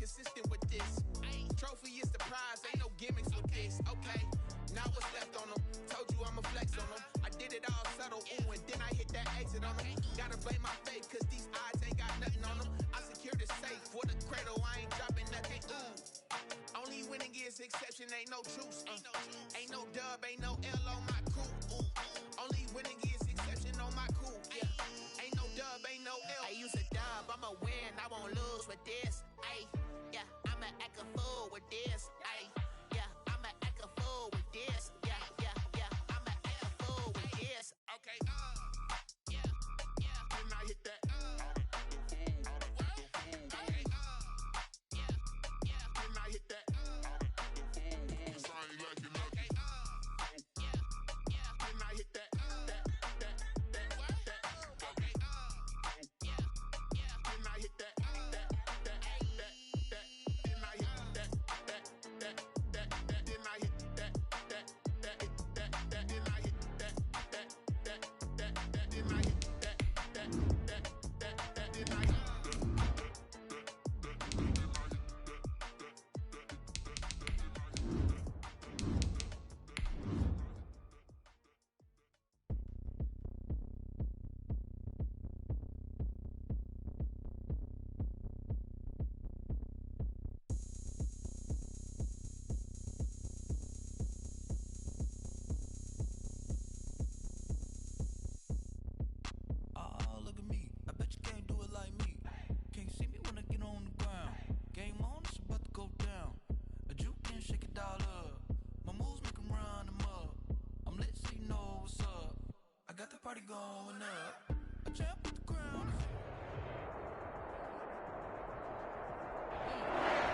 consistent with this. Trophy is the prize, ain't no gimmicks with this. Okay, now what's left on them? Told you I'ma flex on them. I did it all subtle, ooh, and then I hit that exit on them. Gotta blame my faith, cause these eyes ain't got nothing on them. I secured the safe for the cradle, I ain't dropping nothing, ooh. Only winning is exception, ain't no truce. Ain't no dub, ain't no L on my crew. Only winning is exception on my crew. Yeah. Ain't no dub, ain't no L. I use a dub, I'ma win, I won't lose with this. Ay, yeah, I'ma act a fool with this. Ay, yeah, I'ma act a fool with this. Yeah, yeah, yeah, I'ma act a fool with this. Okay, yeah, yeah, then I hit that.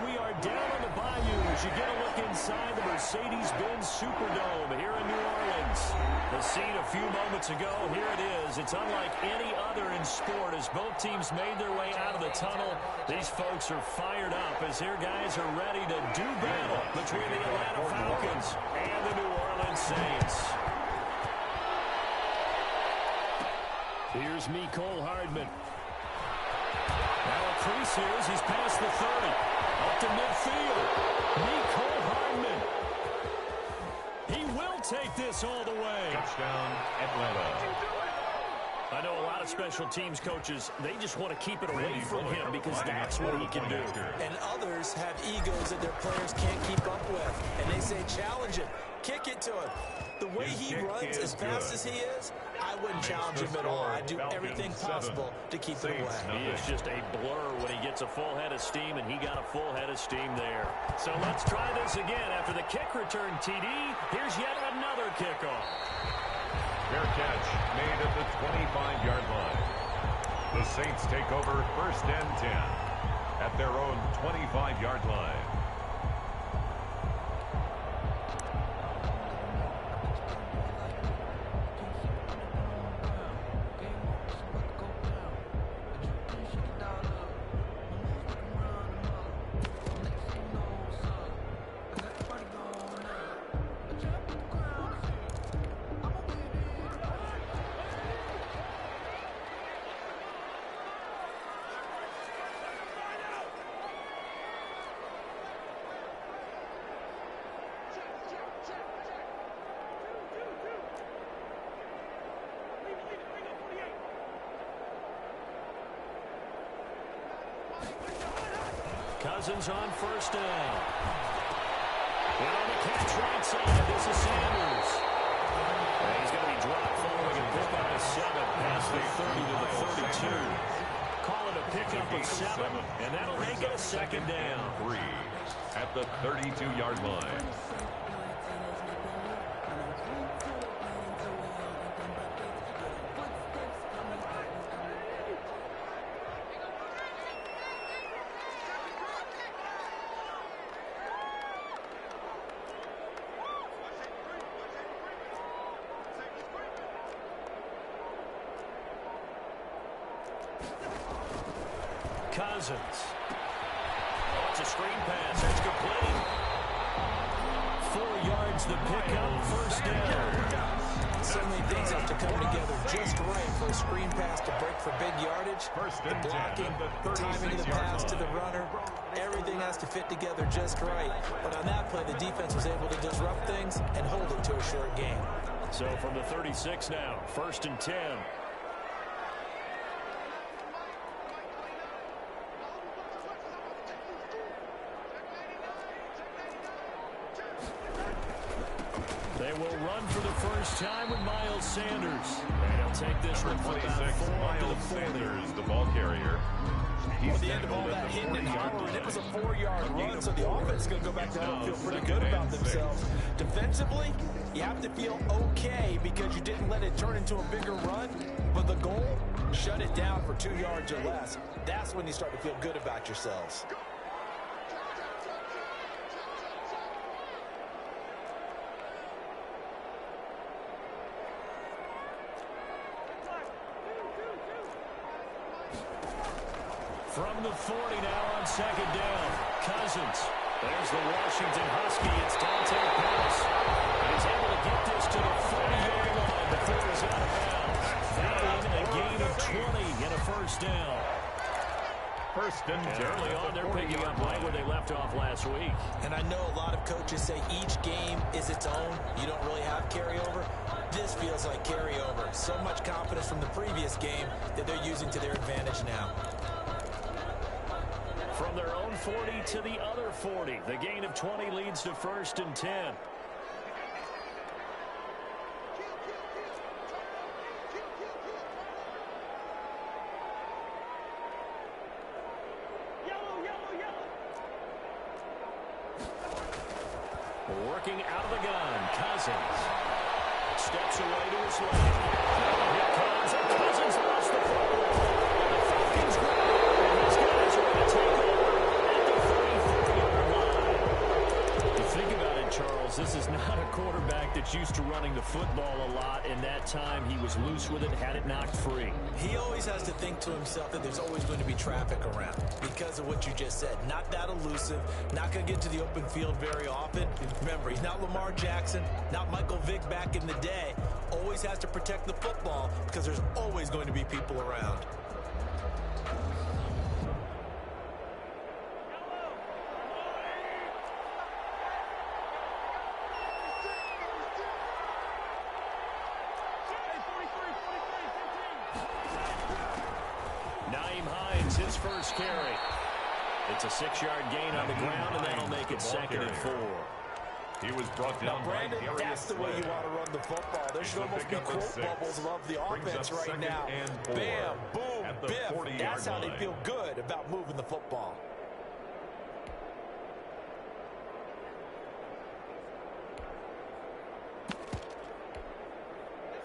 We are down on the bayou as you get a look inside the Mercedes-Benz Superdome here in New Orleans. The scene a few moments ago, here it is. It's unlike any other in sport as both teams made their way out of the tunnel. These folks are fired up as their guys are ready to do battle between the Atlanta Falcons and the New Orleans Saints. Here's Mecole Hardman. Now a crease here as he's past the 30. Up to midfield. Mecole Hardman. He will take this all the way. Touchdown, Atlanta. I know a lot of special teams coaches, they just want to keep it away from him because that's what he can do. And others have egos that their players can't keep up with. And they say, challenge him. Kick it to him. The way he runs as fast as he is, I wouldn't challenge him at all. I'd do everything possible to keep it away. He is just a blur when he gets a full head of steam, and he got a full head of steam there. So let's try this again. After the kick return TD, here's yet another kickoff. Fair catch made at the 25-yard line. The Saints take over 1st and 10 at their own 25-yard line. Cousins on 1st down. And on the catch right side, this is Sanders. And he's going to be dropped following a pickup of 7 past the 30 to the 32. Call it a pickup of 7, and that'll make it a 2nd down. 3 at the 32-yard line. Cousins. Oh, it's a screen pass. That's complete. 4 yards the pickup. 1st down. So many things have to come together just right for a screen pass to break for big yardage. First the and blocking, 10 at the timing of the pass to the runner, everything everything has to fit together just right. But on that play, the defense was able to disrupt things and hold it to a short game. So from the 36 now, 1st and 10. They will run for the first time with Miles Sanders. And he'll take this one for about 4 Miles Sanders, the ball carrier. At the end of all that hitting and hollering, it was a 4-yard run, so the offense is going to go back to home and feel pretty good about themselves. Defensively, you have to feel okay because you didn't let it turn into a bigger run, but the goal, shut it down for 2 yards or less. That's when you start to feel good about yourselves. From the 40 now on 2nd down. Cousins. There's the Washington Husky. It's Dante Pettis. And he's able to get this to the 40-yard line before he's out of bounds. That a gain of 20 and a first down. First and 10. Early on, they're picking up right where they left off last week. And I know a lot of coaches say each game is its own. You don't really have carryover. This feels like carryover. So much confidence from the previous game that they're using to their advantage now. From their own 40 to the other 40. The gain of 20 leads to 1st and 10. Working out of the gun, Cousins. Steps away to his left. Here comes, and Cousins lost the football. And the Falcons grab it. And these guys are going to take over at the 34-yard line. You think about it, Charles, this is not a quarterback that's used to running the football a lot, and that time he was loose with it, had it knocked free. He always has to think to himself that there's always going to be traffic around because of what you just said. Not that elusive, not going to get to the open field very often. Remember, he's not Lamar Jackson, not Michael Vick back in the day. Always has to protect the football because there's always going to be people around. His first carry. It's a 6-yard gain on the ground, and that'll make it 2nd and 4. He was brought down by Darius. That's the way you want to run the football. There should almost be quote bubbles above the offense right now. Bam, boom, biff. That's how they feel good about moving the football.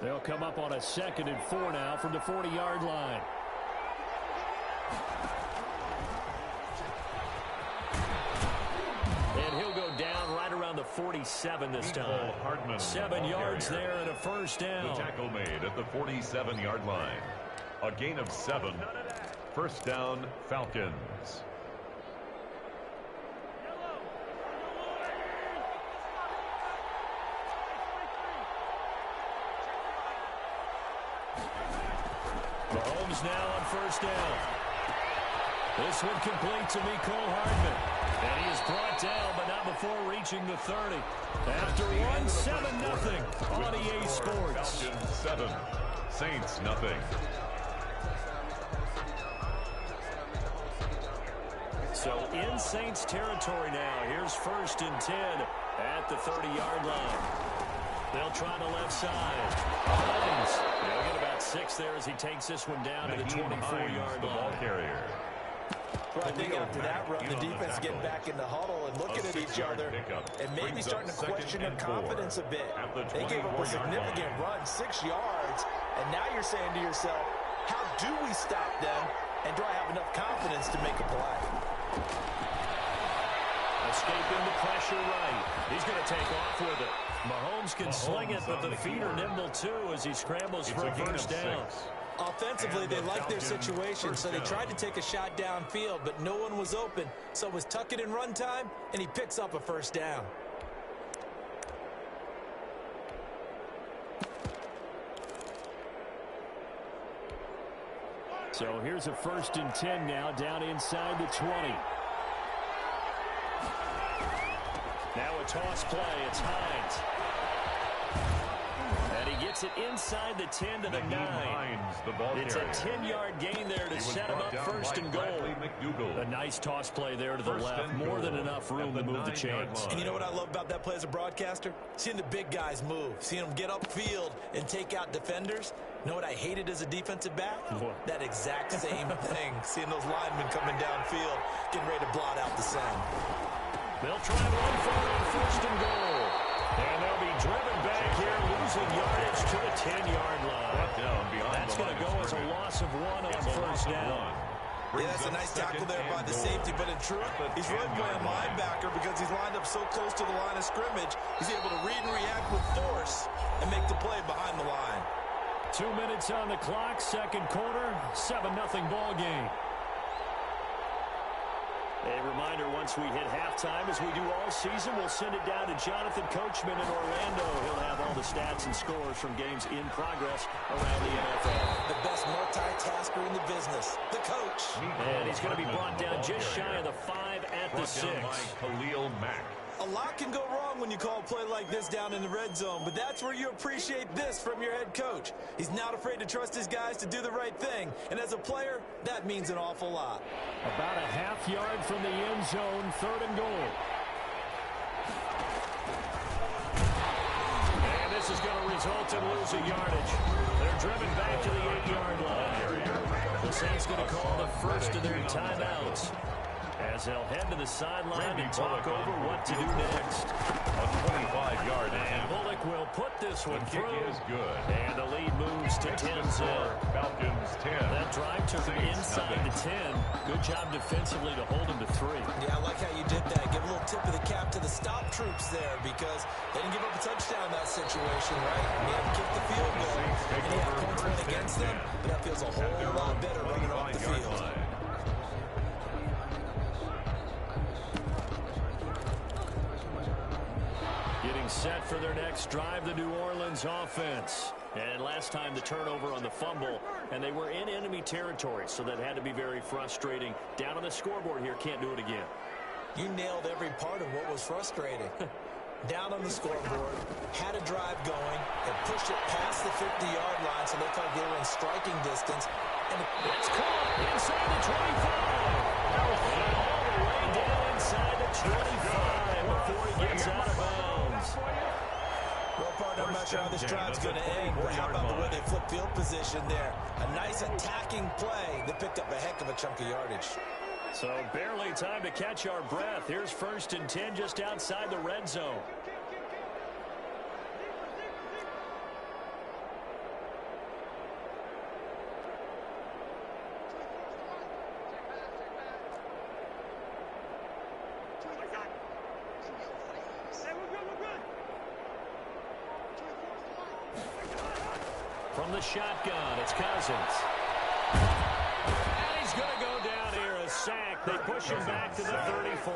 They'll come up on a 2nd and 4 now from the 40-yard line. And he'll go down right around the 47 this time. 7 yards there and a first down. The tackle made at the 47-yard line. A gain of 7. First down, Falcons. Mahomes now on first down. This one complete to Mecole Hardman. And he is brought down, but not before reaching the 30. After one, 7-0 on EA Sports. Falcons 7, Saints nothing. So in Saints territory now. Here's 1st and 10 at the 30-yard line. They'll try the left side. Hines. They'll get about 6 there as he takes this one down to the 24-yard line. The ball carrier. Well, I think after that run, the defense get back in the huddle and looking at each other and maybe starting to question their confidence a bit. They gave up a significant run, 6 yards, and now you're saying to yourself, how do we stop them, and do I have enough confidence to make a play? Escaping the pressure right. He's going to take off with it. Mahomes can sling it, but the feet are nimble too as he scrambles for a first down. Offensively, they liked their situation, so they tried to take a shot downfield, but no one was open. So it was tuck it in run time, and he picks up a first down. So here's a 1st and 10 now, down inside the 20. Now a toss play. It's Hines. And he gets it inside the 10 to the 9. It's a 10-yard gain there to set him up first and goal. A nice toss play there to the left. More than enough room to move the chains. And you know what I love about that play as a broadcaster? Seeing the big guys move. Seeing them get upfield and take out defenders. You know what I hated as a defensive back? What? That exact same thing. Seeing those linemen coming downfield, getting ready to blot out the send. They'll try one for it on first and goal. And they'll be driven back here, losing yardage to the 10-yard line. That's going to go as a loss of 1 on first down. Yeah, that's a nice tackle there by the safety, but in truth, he's really playing linebacker because he's lined up so close to the line of scrimmage. He's able to read and react with force and make the play behind the line. 2 minutes on the clock, second quarter, 7-0 ball game. A reminder, once we hit halftime, as we do all season, we'll send it down to Jonathan Coachman in Orlando. He'll have all the stats and scores from games in progress around the NFL. The best multitasker in the business, the coach. And he's going to be brought down just shy of the 5 at the 6. Khalil Mack. A lot can go wrong when you call a play like this down in the red zone, but that's where you appreciate this from your head coach. He's not afraid to trust his guys to do the right thing, and as a player, that means an awful lot. About a half yard from the end zone, third and goal. And this is going to result in losing yardage. They're driven back to the 8-yard line. The Saints going to call the first of their timeouts, as they'll head to the sideline and talk over what to do next. A 25-yard and Bullock will put this one through. Is good. And the lead moves to 10-0. Falcons 10. That drive took him inside the 10. Good job defensively to hold him to 3. Yeah, I like how you did that. Give a little tip of the cap to the stop troops there because they didn't give up a touchdown in that situation, right? They had to kick the field goal, and he had points went against them, but that feels a whole lot better running off the field. Getting set for their next drive, the New Orleans offense. And last time the turnover on the fumble, and they were in enemy territory, so that had to be very frustrating. Down on the scoreboard here, can't do it again. You nailed every part of what was frustrating. Down on the scoreboard, had a drive going, and pushed it past the 50-yard line, so they thought they were in striking distance. And it's caught inside the 25. All the way down inside the 25 before he gets out of bounds. Well, partner, I'm not sure how this drive's going to end, but how about the way they flip field position there? A nice attacking play that picked up a heck of a chunk of yardage. So barely time to catch our breath. Here's first and 10 just outside the red zone. From the shotgun, it's Cousins. And he's going to go down here, a sack. They push him back to the 34.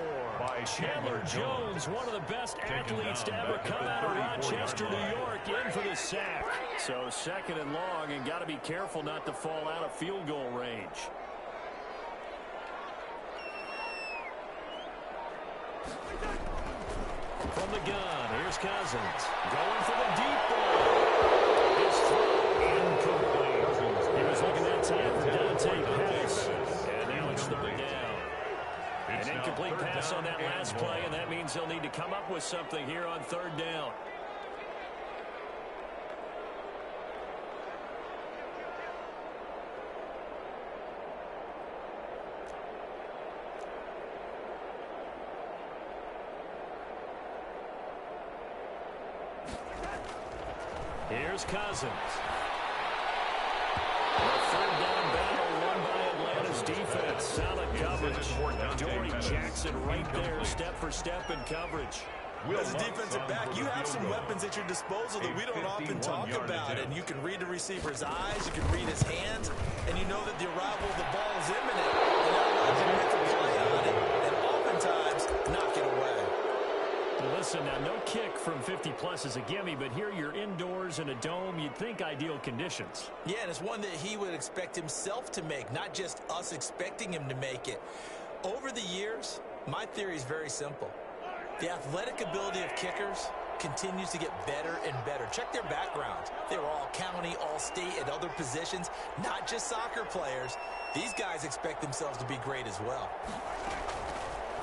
Chandler Jones, one of the best athletes to ever come out of Rochester, New York, in for the sack. So second and long, and got to be careful not to fall out of field goal range. From the gun, here's Cousins. Going for the deep ball. His throw incomplete. He was looking that time for Dante Pettis. And now it's third down. An incomplete pass on that last play, and that means they'll need to come up with something here on third down. Here's Cousins. A third down battle won by Atlanta's defense. Solid coverage. Dory Jackson right there, step for step in coverage. As a defensive back, you have some weapons at your disposal that we don't often talk about. And you can read the receiver's eyes, you can read his hands, and you know that the arrival of the ball is imminent. And that allows you to make a play on it, and oftentimes knock it away. Listen, now no kick from 50-plus is a gimme, but here you're indoors in a dome. You'd think ideal conditions. Yeah, and it's one that he would expect himself to make, not just us expecting him to make it. Over the years, my theory is very simple. The athletic ability of kickers continues to get better and better. Check their backgrounds. They were all county, all state, at other positions, not just soccer players. These guys expect themselves to be great as well.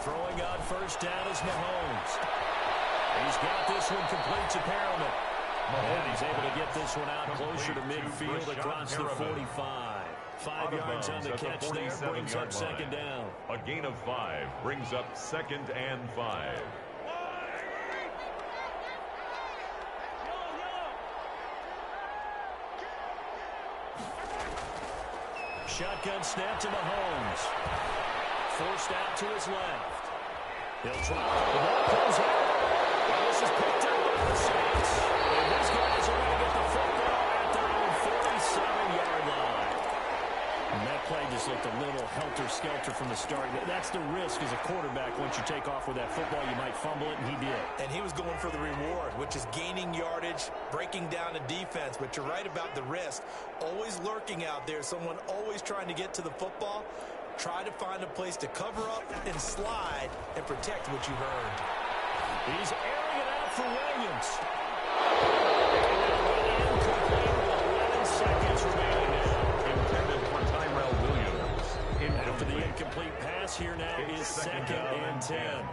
Throwing on first down is Mahomes. He's got this one complete to Perriman. And he's able to get this one out closer to midfield across the 45. 5 yards on the catch there, brings up second down. A gain of 5 brings up 2nd and 5. Shotgun snap to Mahomes. Forced out to his left. He'll drop it. The ball comes out. This is picked up by the Saints. And these guys are going to get the football at their own 47-yard line. And that play just looked a little helter-skelter from the start. That's the risk as a quarterback. Once you take off with that football, you might fumble it, and he did. And he was going for the reward, which is gaining yardage, breaking down a defense. But you're right about the risk. Always lurking out there, someone always trying to get to the football. Try to find a place to cover up and slide and protect what you've earned. He's airing it out for Williams. 11 seconds remaining now. Intended for Tyrell Williams. After the incomplete pass, here now is 2nd and 10.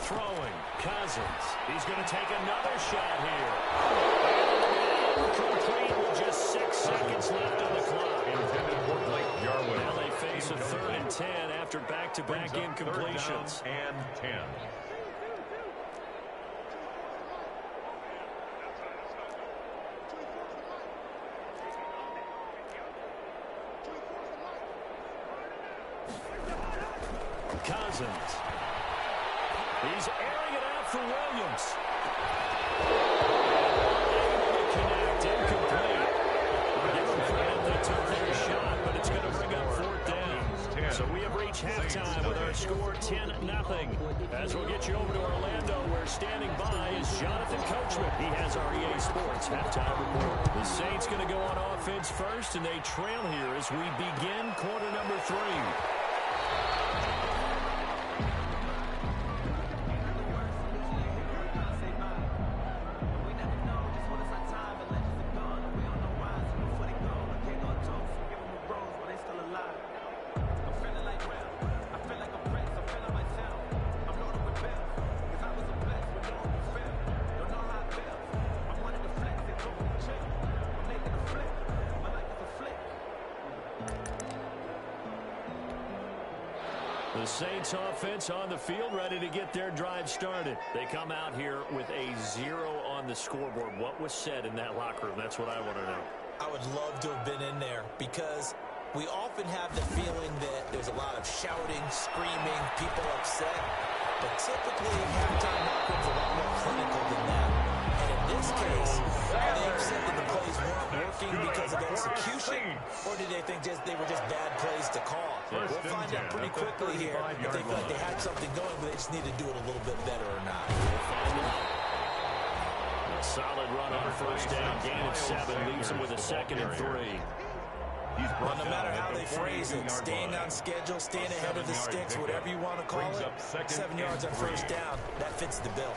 Throwing, Cousins. He's going to take another shot here. Complete with just 6 seconds left on the clock. Intended for Blake Jarwin. Now they face a 3rd and 10 after back-to-back incompletions. And 10. Cousins. He's airing it out for Williams. Able to connect, incomplete. We'll give them credit, they took their shot, but it's going to bring up 4th down. So we have reached halftime with our score 10-0. As we'll get you over to Orlando, where standing by is Jonathan Coachman. He has our EA Sports halftime report. The Saints going to go on offense first, and they trail here as we begin quarter number 3. The Saints offense on the field, ready to get their drive started. They come out here with a 0 on the scoreboard. What was said in that locker room? That's what I want to know. I would love to have been in there because we often have the feeling that there's a lot of shouting, screaming, people upset. But typically, halftime locker rooms are a lot more clinical than that. And in this case, they've said that the plays weren't working because of execution, or did they think they were just bad plays to call? We'll find out pretty quickly here if they feel like they had something going, but they just need to do it a little bit better or not. We'll find out. A solid run on first down. Gain of 7 leaves them with a 2nd and 3. Well, no matter how they phrase it, staying on schedule, staying ahead of the sticks, whatever you want to call it, 7 yards on first down, that fits the bill.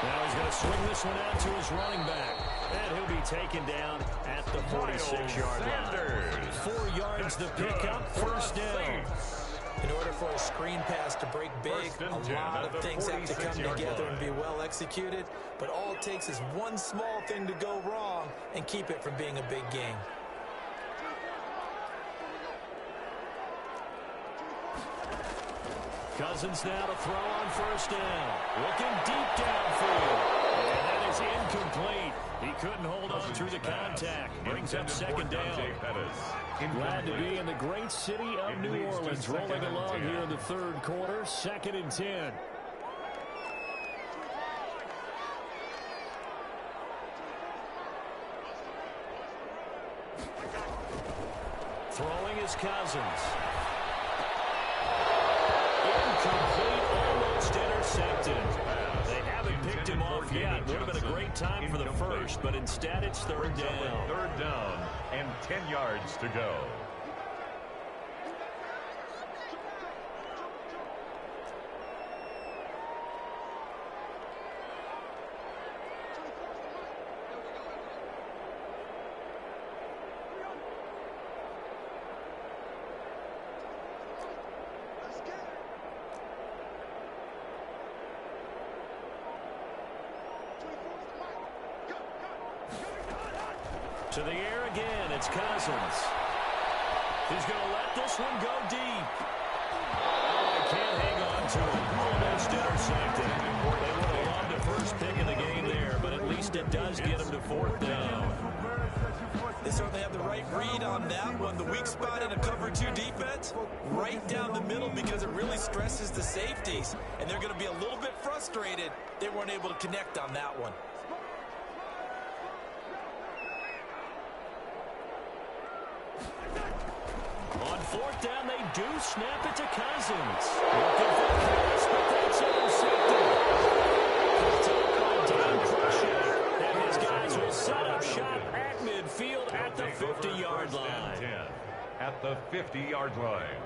Now he's going to swing this one out to his running back. And he'll be taken down at the 46-yard line. 4 yards the pickup, first down. In order for a screen pass to break big, a lot of things have to come together and be well executed. But all it takes is one small thing to go wrong and keep it from being a big game. Cousins now to throw on first down. Looking deep downfield. And that is incomplete. He couldn't hold on through the contact. Brings up 2nd down. Glad to be in the great city of New Orleans. Rolling along here in the 3rd quarter. 2nd and 10. Throwing is Cousins. Incomplete, almost intercepted. They haven't picked him off yet. Would have been a great time for the first, but instead it's third down. Third down and 10 yards to go. To the air again, it's Cousins. He's going to let this one go deep. Oh, can't hang on to it. Almost intercepted. They would have loved the first pick of the game there, but at least it does get him to fourth down. They certainly have the right read on that one. The weak spot in a cover 2 defense, right down the middle, because it really stresses the safeties. And they're going to be a little bit frustrated they weren't able to connect on that one. On fourth down, they do snap it to Cousins. Looking for the pass, but that's intercepted. Down Crochet. And his guys will set up shop at midfield at the 50-yard line. At the 50-yard line.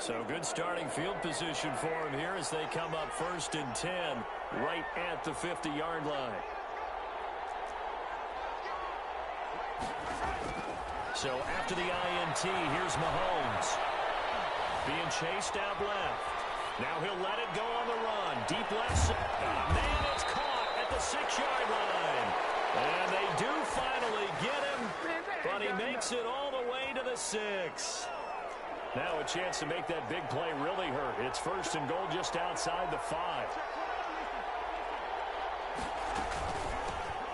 So good starting field position for him here as they come up 1st and 10 right at the 50-yard line. So after the INT, here's Mahomes. Being chased out left. Now he'll let it go on the run. Deep left. Man, it's caught at the 6-yard line. And they do finally get him, but he makes it all the way to the 6. Now a chance to make that big play really hurt. It's 1st and goal just outside the 5.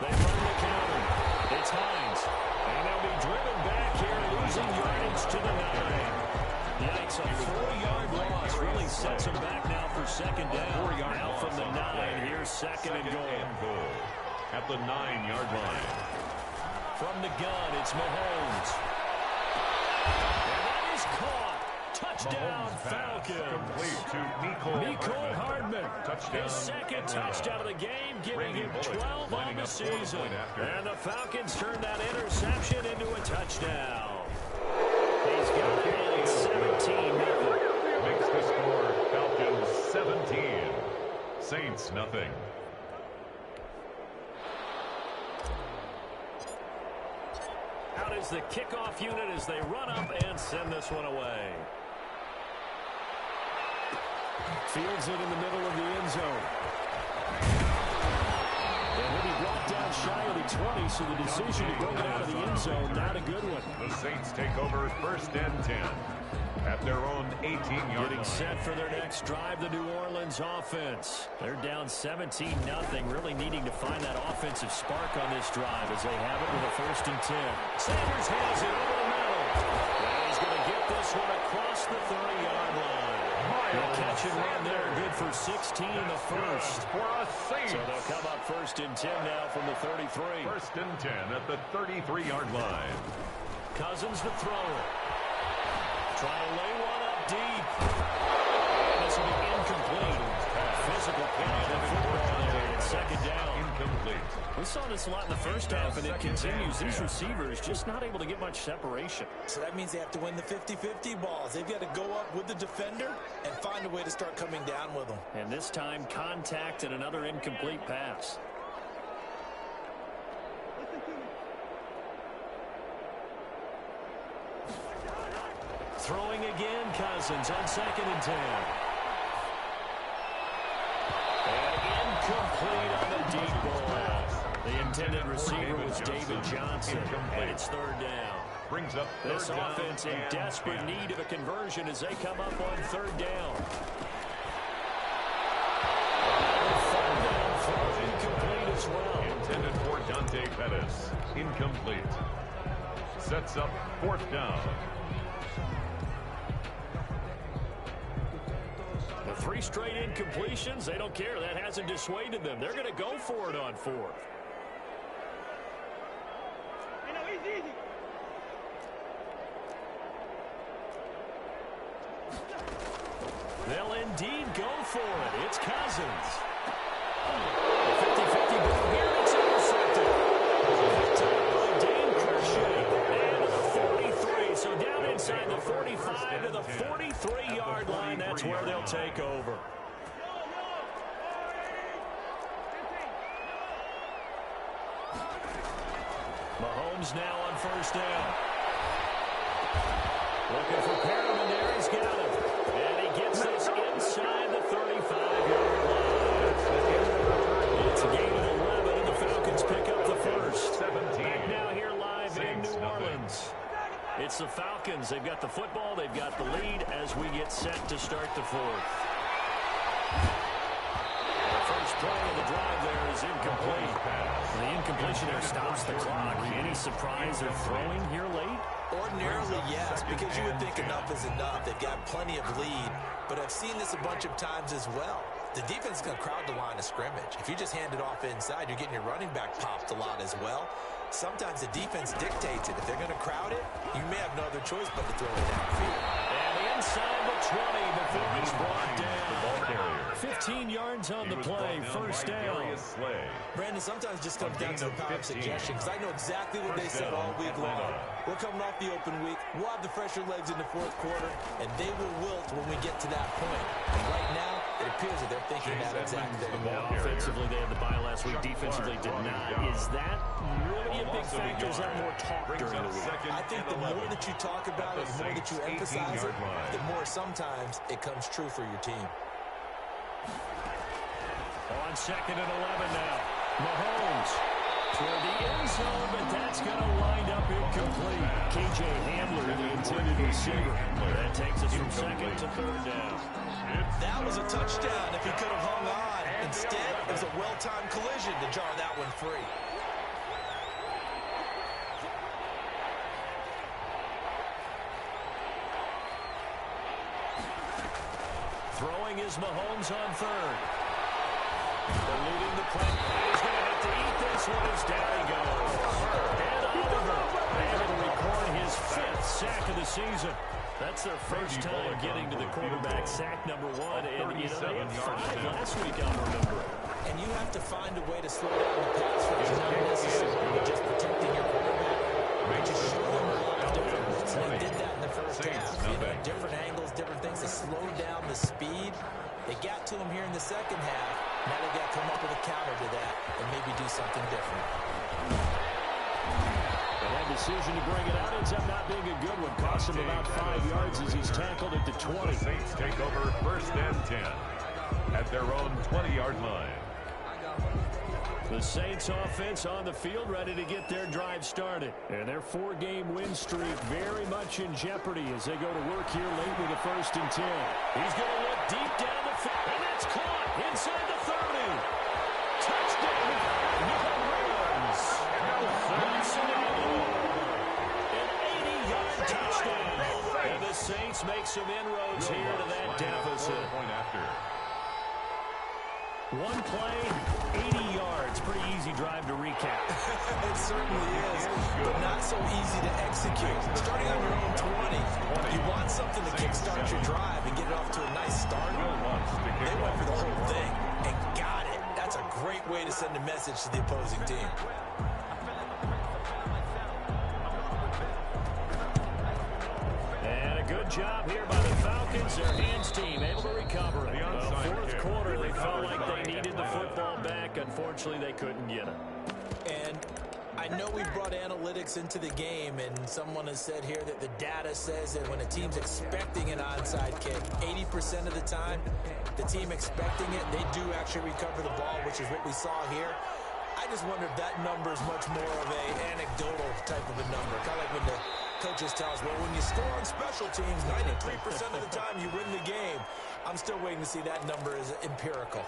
They run the counter. It's Hines. And they'll be driven back here, losing yardage to the 9. Yikes, a 4-yard loss really sets them back now for 2nd down. Now from the 9, here's 2nd and goal. At the 9-yard line. From the gun, it's Mahomes. Caught. Touchdown, Falcons. Complete to Mecole Hardman. Touchdown. His 2nd touchdown of the game, giving him 12 on the season. And the Falcons turned that interception into a touchdown. He's got it at 17. Makes the score Falcons 17. Saints nothing. Out is the kickoff unit as they run up and send this one away. Fields it in the middle of the end zone. And he'll be brought down shy of the 20, so the decision to bring it out of the end zone, not a good one. The Saints take over 1st and 10 at their own 18-yard Getting set for their next drive, the New Orleans offense. They're down 17-0, really needing to find that offensive spark on this drive as they have it with a 1st and 10. Sanders has it over the middle. And he's going to get this one across the 30-yard line. The catch and run there, good for 16 in the first. So they'll come up 1st and 10 now from the 33. 1st and 10 at the 33-yard line. Cousins the thrower. Trying to lay one up deep. This will be incomplete. Physical penalty in football there. It's 2nd down. Incomplete. We saw this a lot in the first half, and it continues. These receivers just not able to get much separation. So that means they have to win the 50-50 balls. They've got to go up with the defender and find a way to start coming down with them. And this time, contact and another incomplete pass. Throwing again, Cousins on 2nd and 10. And incomplete on the deep ball. The intended receiver was David Johnson, and it's 3rd down. Brings up this offense in desperate need of a conversion as they come up on 3rd down. Incomplete as well. Intended for Dante Pettis. Incomplete. Sets up 4th down. 3 straight incompletions. They don't care. That hasn't dissuaded them. They're going to go for it on 4th. They'll indeed go for it. It's Cousins. 50-50 ball here. It's intercepted. And to the 43. So down inside the 45 to the 43-yard line. That's where they'll take over. Mahomes now on 1st down. Looking for Perriman there. He's got him. And he gets this inside the 35-yard line. It's a gain of 11, and the Falcons pick up the first. Back now here live in New Orleans. It's the Falcons. They've got the football. They've got the lead as we get set to start the 4th. The first play of the drive there is incomplete. The incompletion there stops the clock. Any surprise they're throwing here late? Ordinarily, yes, because you would think enough is enough. They've got plenty of lead, but I've seen this a bunch of times as well. The defense is going to crowd the line of scrimmage. If you just hand it off inside, you're getting your running back popped a lot as well. Sometimes the defense dictates it. If they're going to crowd it, you may have no other choice but to throw it downfield. And inside the 20 before he's brought down. 15 yards on the play, 1st down. Brandon, sometimes just comes down to the power of suggestion, because I know exactly what they said all week long. We're coming off the open week. We'll have the fresher legs in the 4th quarter, and they will wilt when we get to that point. And right now, it appears that they're thinking that exact thing. Offensively, they had the bye last week. Defensively, did not. Is that really a big factor? Is that more talk during the week? I think the more that you talk about it, the more that you emphasize it, the more sometimes it comes true for your team. On 2nd and 11 now. Mahomes toward the end zone, but that's going to wind up incomplete. K.J. Hamler, the intended receiver. That takes us from 2nd to 3rd down. That was a touchdown if he could have hung on. Instead, it was a well-timed collision to jar that one free. Throwing is Mahomes on 3rd. Leading the play. He's going to have to eat this one as down he goes. And Oliver able to record his 5th sack of the season. That's their first time getting to the quarterback, sack number 1. And, you know, they had 5 last week, I'll remember. And you have to find a way to slow down the pass rush. It's not necessarily just protecting your quarterback. Just show them a lot of different looks. They did that in the first half. You know, different angles, different things to slow down the speed. They got to him here in the second half. Now they got to come up with a counter to that and maybe do something different. And that decision to bring it out ends up not being a good one. Cost him about 5 yards as he's tackled at the 20. The Saints take over 1st and 10 at their own 20-yard line. The Saints offense on the field, ready to get their drive started. And their 4-game win streak very much in jeopardy as they go to work here late with the 1st and 10. He's going to look deep down the field, and that's caught inside the 30. Touchdown, New Orleans. An 80-yard touchdown. And the Saints make some inroads here to that deficit. One play, 80 yards. Pretty easy drive to recap. It certainly is, but not so easy to execute. Starting on your own 20, you want something to kickstart your drive and get it off to a nice start. They went for the whole thing and got it. That's a great way to send a message to the opposing team. And a good job here by the Falcons. Their hands team able to recover it. Fourth quarter, they felt like they needed the football back. Unfortunately, they couldn't get it. And I know we brought analytics into the game, and someone has said here that the data says that when a team's expecting an onside kick, 80% of the time, the team expecting it, they do actually recover the ball, which is what we saw here. I just wonder if that number is much more of an anecdotal type of a number. Kind of like when the coaches tell us, well, when you score on special teams, 93% of the time you win the game. I'm still waiting to see that number as empirical.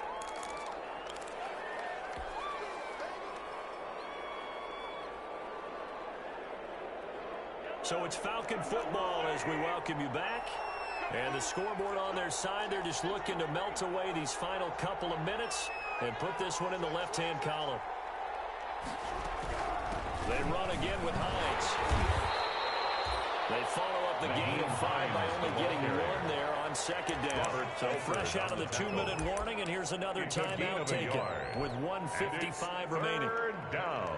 So it's Falcon football as we welcome you back. And the scoreboard on their side, they're just looking to melt away these final couple of minutes and put this one in the left-hand column. They run again with Hines. They follow up the gain of 5 by only getting 1 there on second down. So fresh out of the 2-minute warning, and here's another timeout taken with 1:55 remaining. Third down.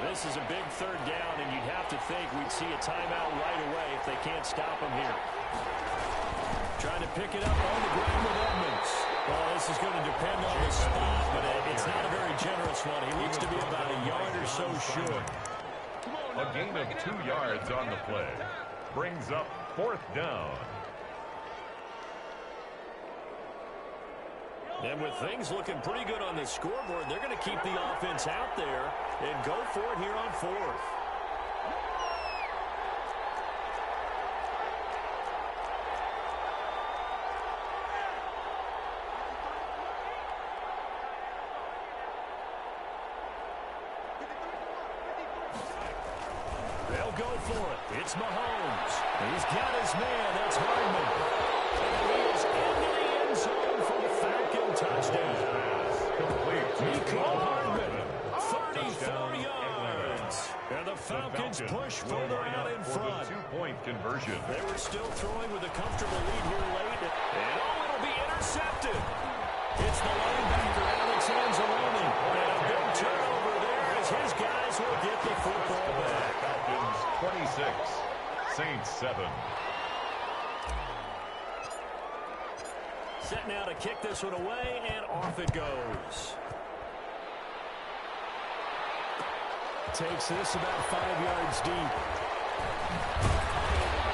This is a big third down, and you'd have to think we'd see a timeout right away if they can't stop them here. Trying to pick it up on the ground with Edmonds. Well, this is going to depend on the spot, but it's not a very generous one. He looks to be about a yard or so short. A gain of 2 yards on the play. Brings up 4th down. And with things looking pretty good on the scoreboard, they're going to keep the offense out there and go for it here on 4th. They'll go for it. It's Mahomes. He's got his man. That's Hardman. And he's into the end zone for the Falcon touchdown. Nico Hardman, 34 yards. And the Falcons push further out in front. 2-point conversion. They were still throwing with a comfortable lead here late. And it'll be intercepted. It's the linebacker, Alex Anzalone. And a big turnover there as his guys will get the football back. Falcons 26, Saints 7. Set now to kick this one away, and off it goes. Takes this about 5 yards deep.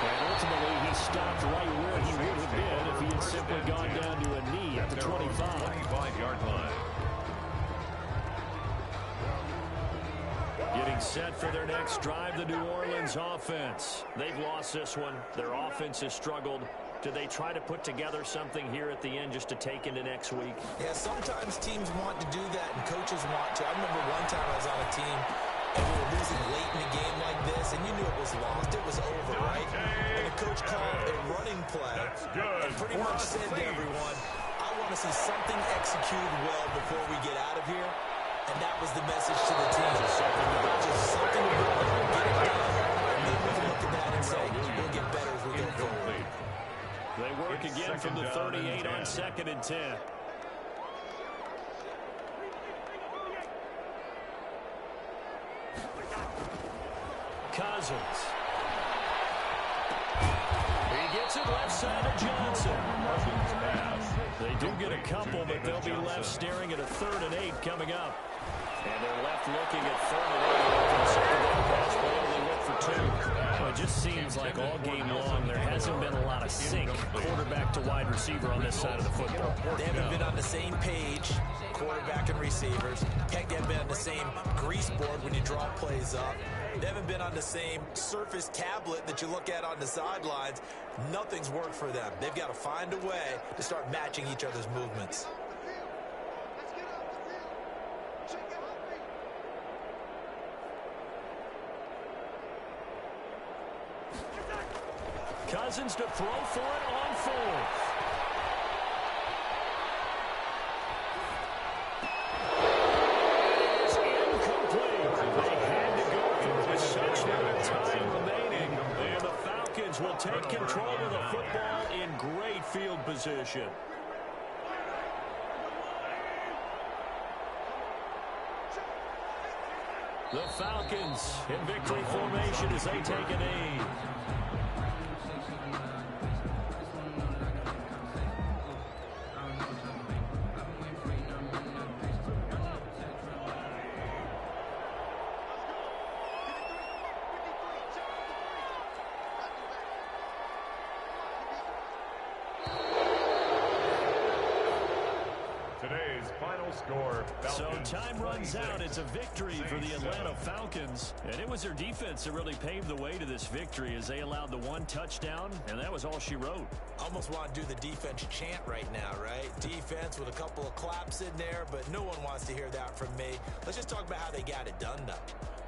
And ultimately, he stopped right where he would have been if he had simply gone down to a knee at the 25. 25-yard line. Getting set for their next drive, the New Orleans offense. They've lost this one. Their offense has struggled. Do they try to put together something here at the end just to take into next week? Yeah, sometimes teams want to do that and coaches want to. I remember one time I was on a team and we were losing late in a game like this, and you knew it was lost. It was over, right? And the coach called a running play and pretty much said to everyone, I want to see something executed well before we get out of here. And that was the message to the team. Just something about it. Get it done. And then we can look at that and say, we'll get better as we go forward. They work again from the 38 on 2nd and 10. Cousins. He gets it left side of Johnson. They do get a couple, but they'll be left staring at a 3rd and 8 coming up. And they're left looking at 3rd and 8. They only went for 2. Well, it just seems like all game long there hasn't been a lot of sync quarterback to wide receiver on this side of the football. They haven't been on the same page, quarterback and receivers. Heck, they haven't been on the same grease board when you draw plays up. They haven't been on the same surface tablet that you look at on the sidelines. Nothing's worked for them. They've got to find a way to start matching each other's movements. Cousins to throw for it on 4th. It's incomplete. They had to go for it with such little time remaining. And the Falcons will take control of the football in great field position. The Falcons in victory formation as they take a knee. So time runs out. It's a victory for the Atlanta Falcons. And it was their defense that really paved the way to this victory as they allowed the 1 touchdown, and that was all she wrote. Almost want to do the defense chant right now, right? Defense with a couple of claps in there, but no one wants to hear that from me. Let's just talk about how they got it done, though.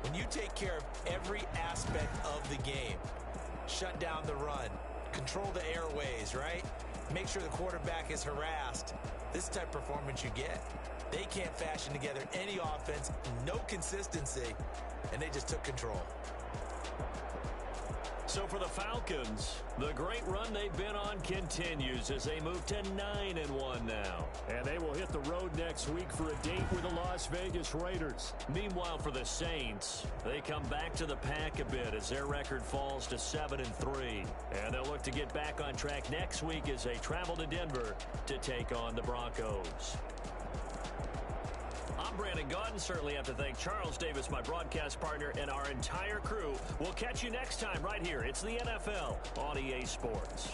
When you take care of every aspect of the game, shut down the run, Control the airways, right? Make sure the quarterback is harassed. This type of performance you get. They can't fashion together any offense, no consistency, and they just took control. So for the Falcons, the great run they've been on continues as they move to 9-1 now. And they will hit the road next week for a date with the Las Vegas Raiders. Meanwhile, for the Saints, they come back to the pack a bit as their record falls to 7-3. And they'll look to get back on track next week as they travel to Denver to take on the Broncos. I'm Brandon Gaudin. Certainly have to thank Charles Davis, my broadcast partner, and our entire crew. We'll catch you next time right here. It's the NFL on EA Sports.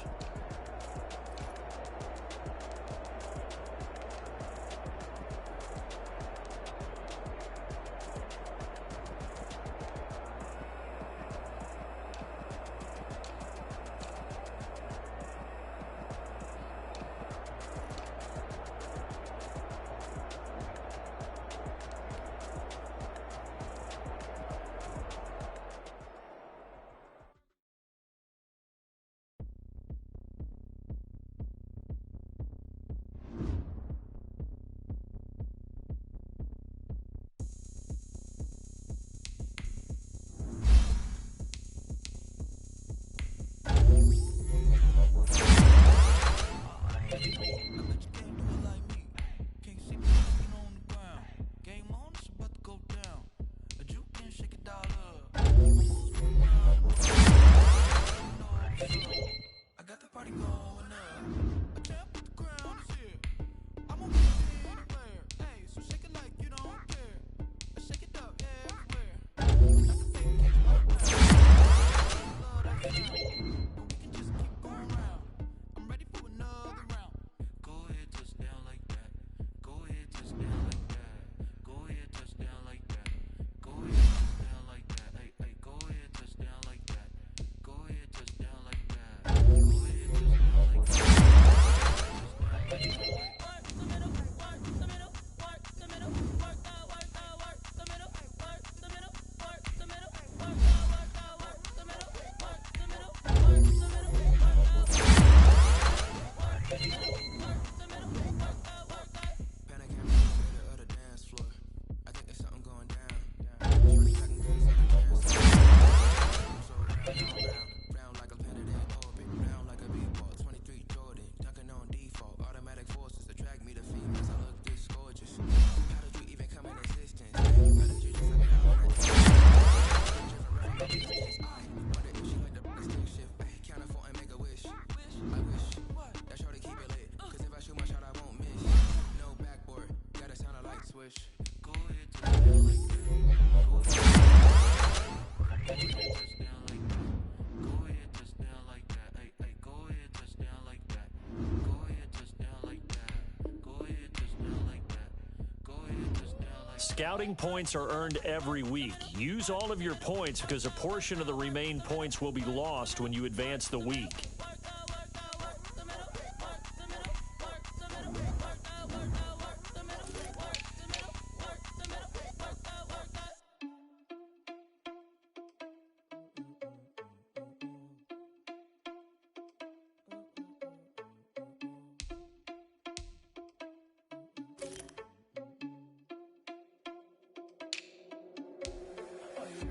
Scouting points are earned every week. Use all of your points because a portion of the remaining points will be lost when you advance the week.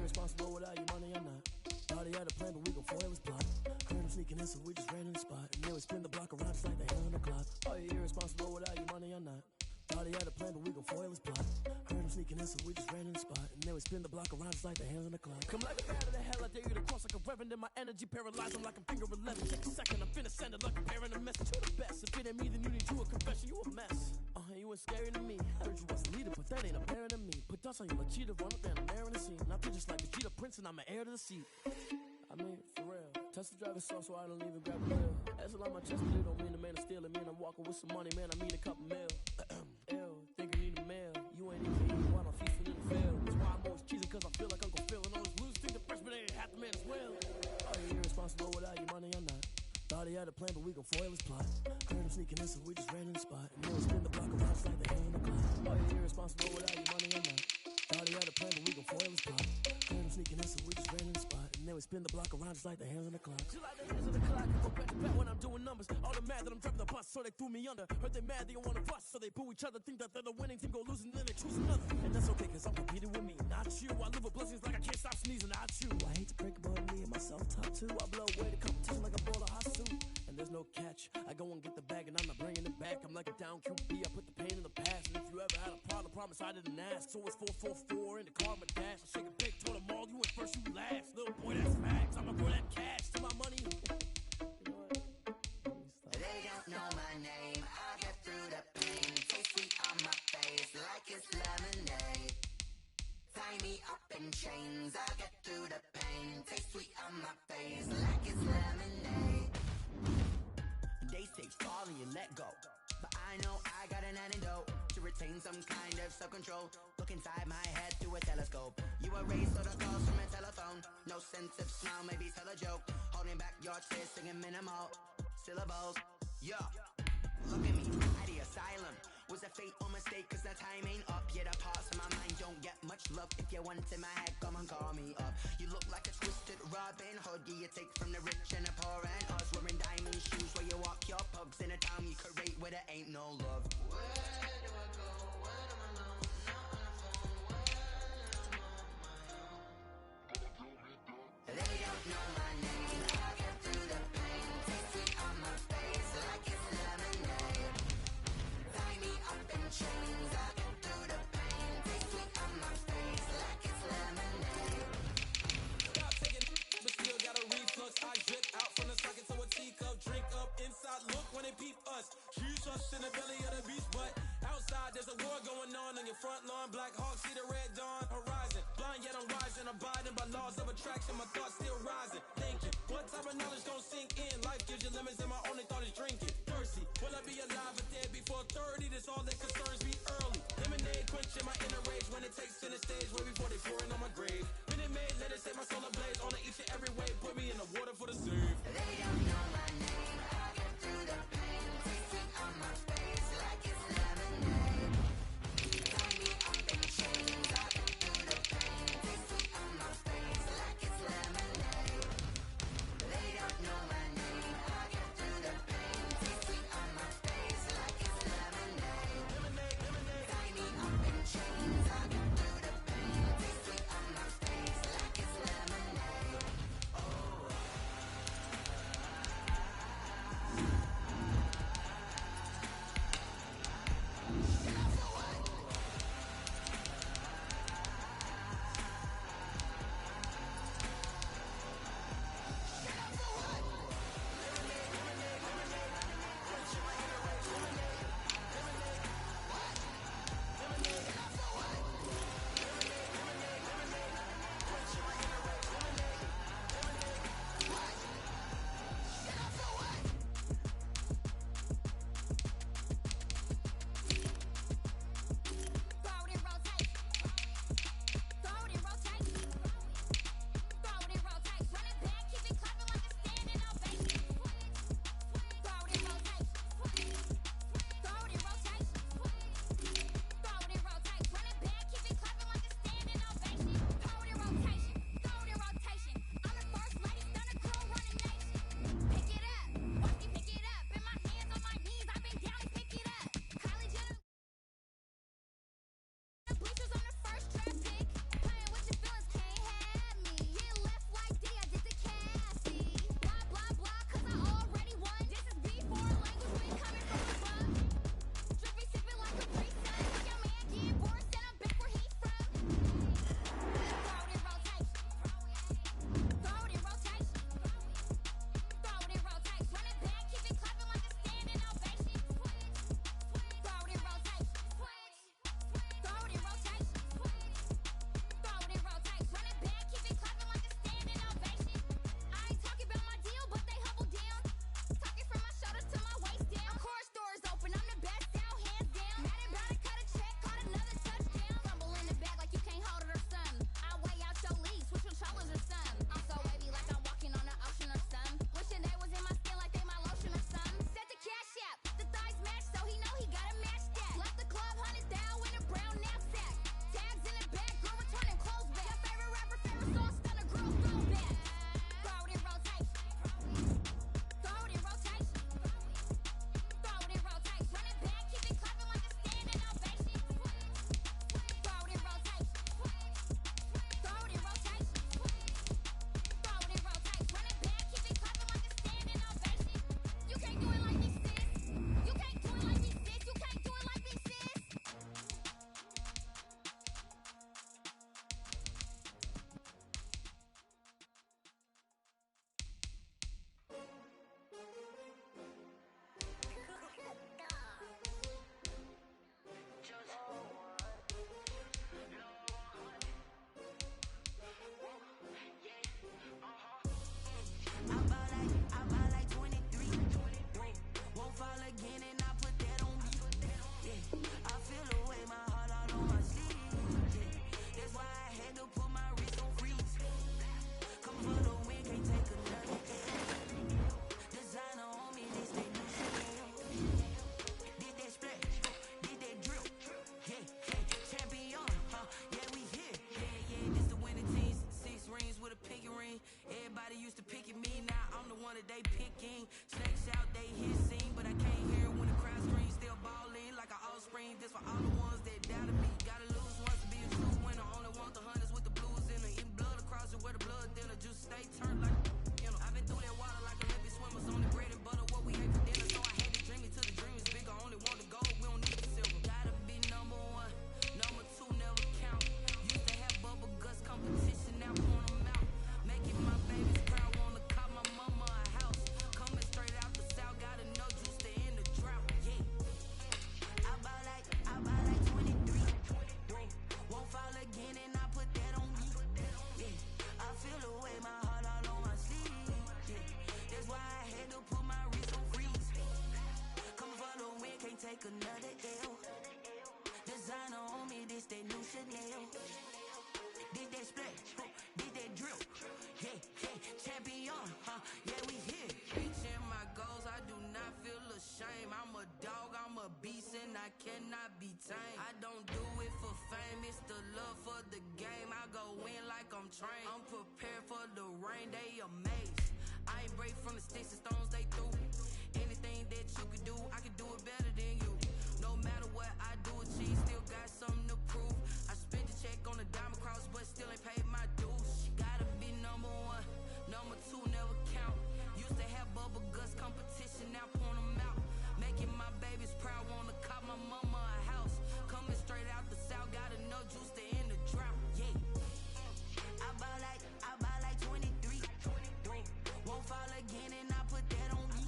Irresponsible without your money, I'm not. Thought he had a plan, but we gon' foil his plot. Heard him sneaking in, so we just ran in the spot. And then we spin the block around just like the hell on the clock. Oh, you irresponsible without your money, I'm not. Thought he had a plan, but we gon' foil his plot. Heard him sneaking in, so we just ran in the spot. And then we spin the block around just like the hands on the clock. Come like a bat of the hell, I dare you to cross like a reverend. And my energy paralyzed, I'm like a finger 11. Take a second, I'm finna send it like a parent a message to the best. If it ain't me, then you need you a confession, you a mess. You ain't scary to me. Heard you was a leader, but that ain't apparent to me. Put dust on you like cheetah, run up and I'm there in the scene. Not just like a cheetah prince and I'm an heir to the seat. I mean, for real. Test the driver soft so I don't even grab the wheel. That's a lot on my chest, but it don't mean the man is stealing. Man, I'm walking with some money, man, I mean a couple mil. Ew, think you need a mail. You ain't even eating, why don't feast for little fail? That's why I'm always cheesing, cause I feel like I'm gon' fail. And all those losers think the freshman ain't half the man as well. Are you irresponsible without your money? I'm not. Thought he had a plan, but we gon' foil his plot. Heard him sneaking in, so we just ran in the spot. And then we spin the block around just like the hell on the clock. Are you irresponsible without your money? I'm not. Thought he had a plan, but we gon' foil his plot. Heard him sneaking in, so we just ran in the spot. And then we spin the block around just like the hands on the clock. Just like the hands on the clock, I go back to back when I'm doing numbers. All the mad that I'm driving the bus, so they threw me under. Heard they mad, they don't wanna bust, so they boo each other. Think that they're the winning team, go losing, then they choose another. And that's okay, cause I'm competing with me, not you. I live with blessings like I can't stop sneezing, not you. I hate to break it, but me and myself top two. I blow away the competition like a bowl of hot soup. And there's no catch, I go and get the bag and I'm not bringing it back. I'm like a down QB, I put the pain in the past. And if you ever had a problem, promise I didn't ask. So it's 444 in the car, my dash. I shake a big, told them all, you went first, you last. Little boy, that's facts, I'ma grow that cash to my money. They don't know my name, I get through the pain. Taste sweet on my face like it's lemonade. Tie me up in chains, I get through the pain. Taste sweet on my face like it's lemonade. They say fall and you let go, but I know I got an antidote to retain some kind of self-control. Look inside my head through a telescope. You erase all the calls from a telephone. No sense of smile, maybe tell a joke. Holding back your tears, singing minimal syllables. Yeah, look at me, at the asylum. Was a fate or mistake, cause the time ain't up. Yeah, the parts of my mind don't get much love. If you want in my head, come and call me up. You look like a twisted Robin Hood. Yeah, you take from the rich and the poor and us. Wearing diamond shoes where you walk your pugs in a town you create where there ain't no love. Where do I go? Where am I known? Not on the phone. Where am I on my own? They don't know my name. I get through the pain. Taste sweet on my face like it's lemonade. Tie me up in chains. I get through the pain. Taste sweet on my face like it's lemonade. Stop taking but still got a reflux. I drip out from the socket to a teacup. Drink up inside. Look when they peep us. Shoes us in the belly of the beast, but outside there's a war going on your front lawn. Black Hawk see the red dawn horizon. Blind yet I'm rising, abiding by laws of attraction. My thoughts still rising, thinking what type of knowledge gon' sink in? Life gives you limits and my only thought is drinking. Thirsty, will I be alive or dead before 30? That's all that concerns me early. Lemonade quenching my inner rage when it takes to the stage way before they pouring on my grave. Minute Maid, let it set my soul ablaze on each and every way. Put me in the water for the save. They don't know my name. I get through the pain. Taste sweet on my face like it's lemonade. Tie me up in chains. I get through the pain. Taste sweet on my face like it's lemonade. They don't know my name. I get through the pain. Taste sweet on my face like it's lemonade. Tie me up in chains. I get through the pain. Taste sweet on my face like it's lemonade. Oh. did that split, did that drill. Yeah, champion, yeah, we here. Reaching my goals, I do not feel ashamed. I'm a dog, I'm a beast, and I cannot be tamed. I don't do it for fame, it's the love for the game. I go in like I'm trained. I'm prepared for the rain, they amazed. I ain't break from the sticks and stones they threw. Anything that you could do, I could do it better than you. No matter what I do, achieve, still got something to prove. I spent the check on the diamond cross, but still ain't paid my dues. Gotta be number one, number two never count. Used to have bubble guts competition, now point them out. Making my babies proud, wanna cop my mama a house. Coming straight out the south, got enough juice to end the drought. Yeah, I bought like 23. Won't fall again, and I put that on me.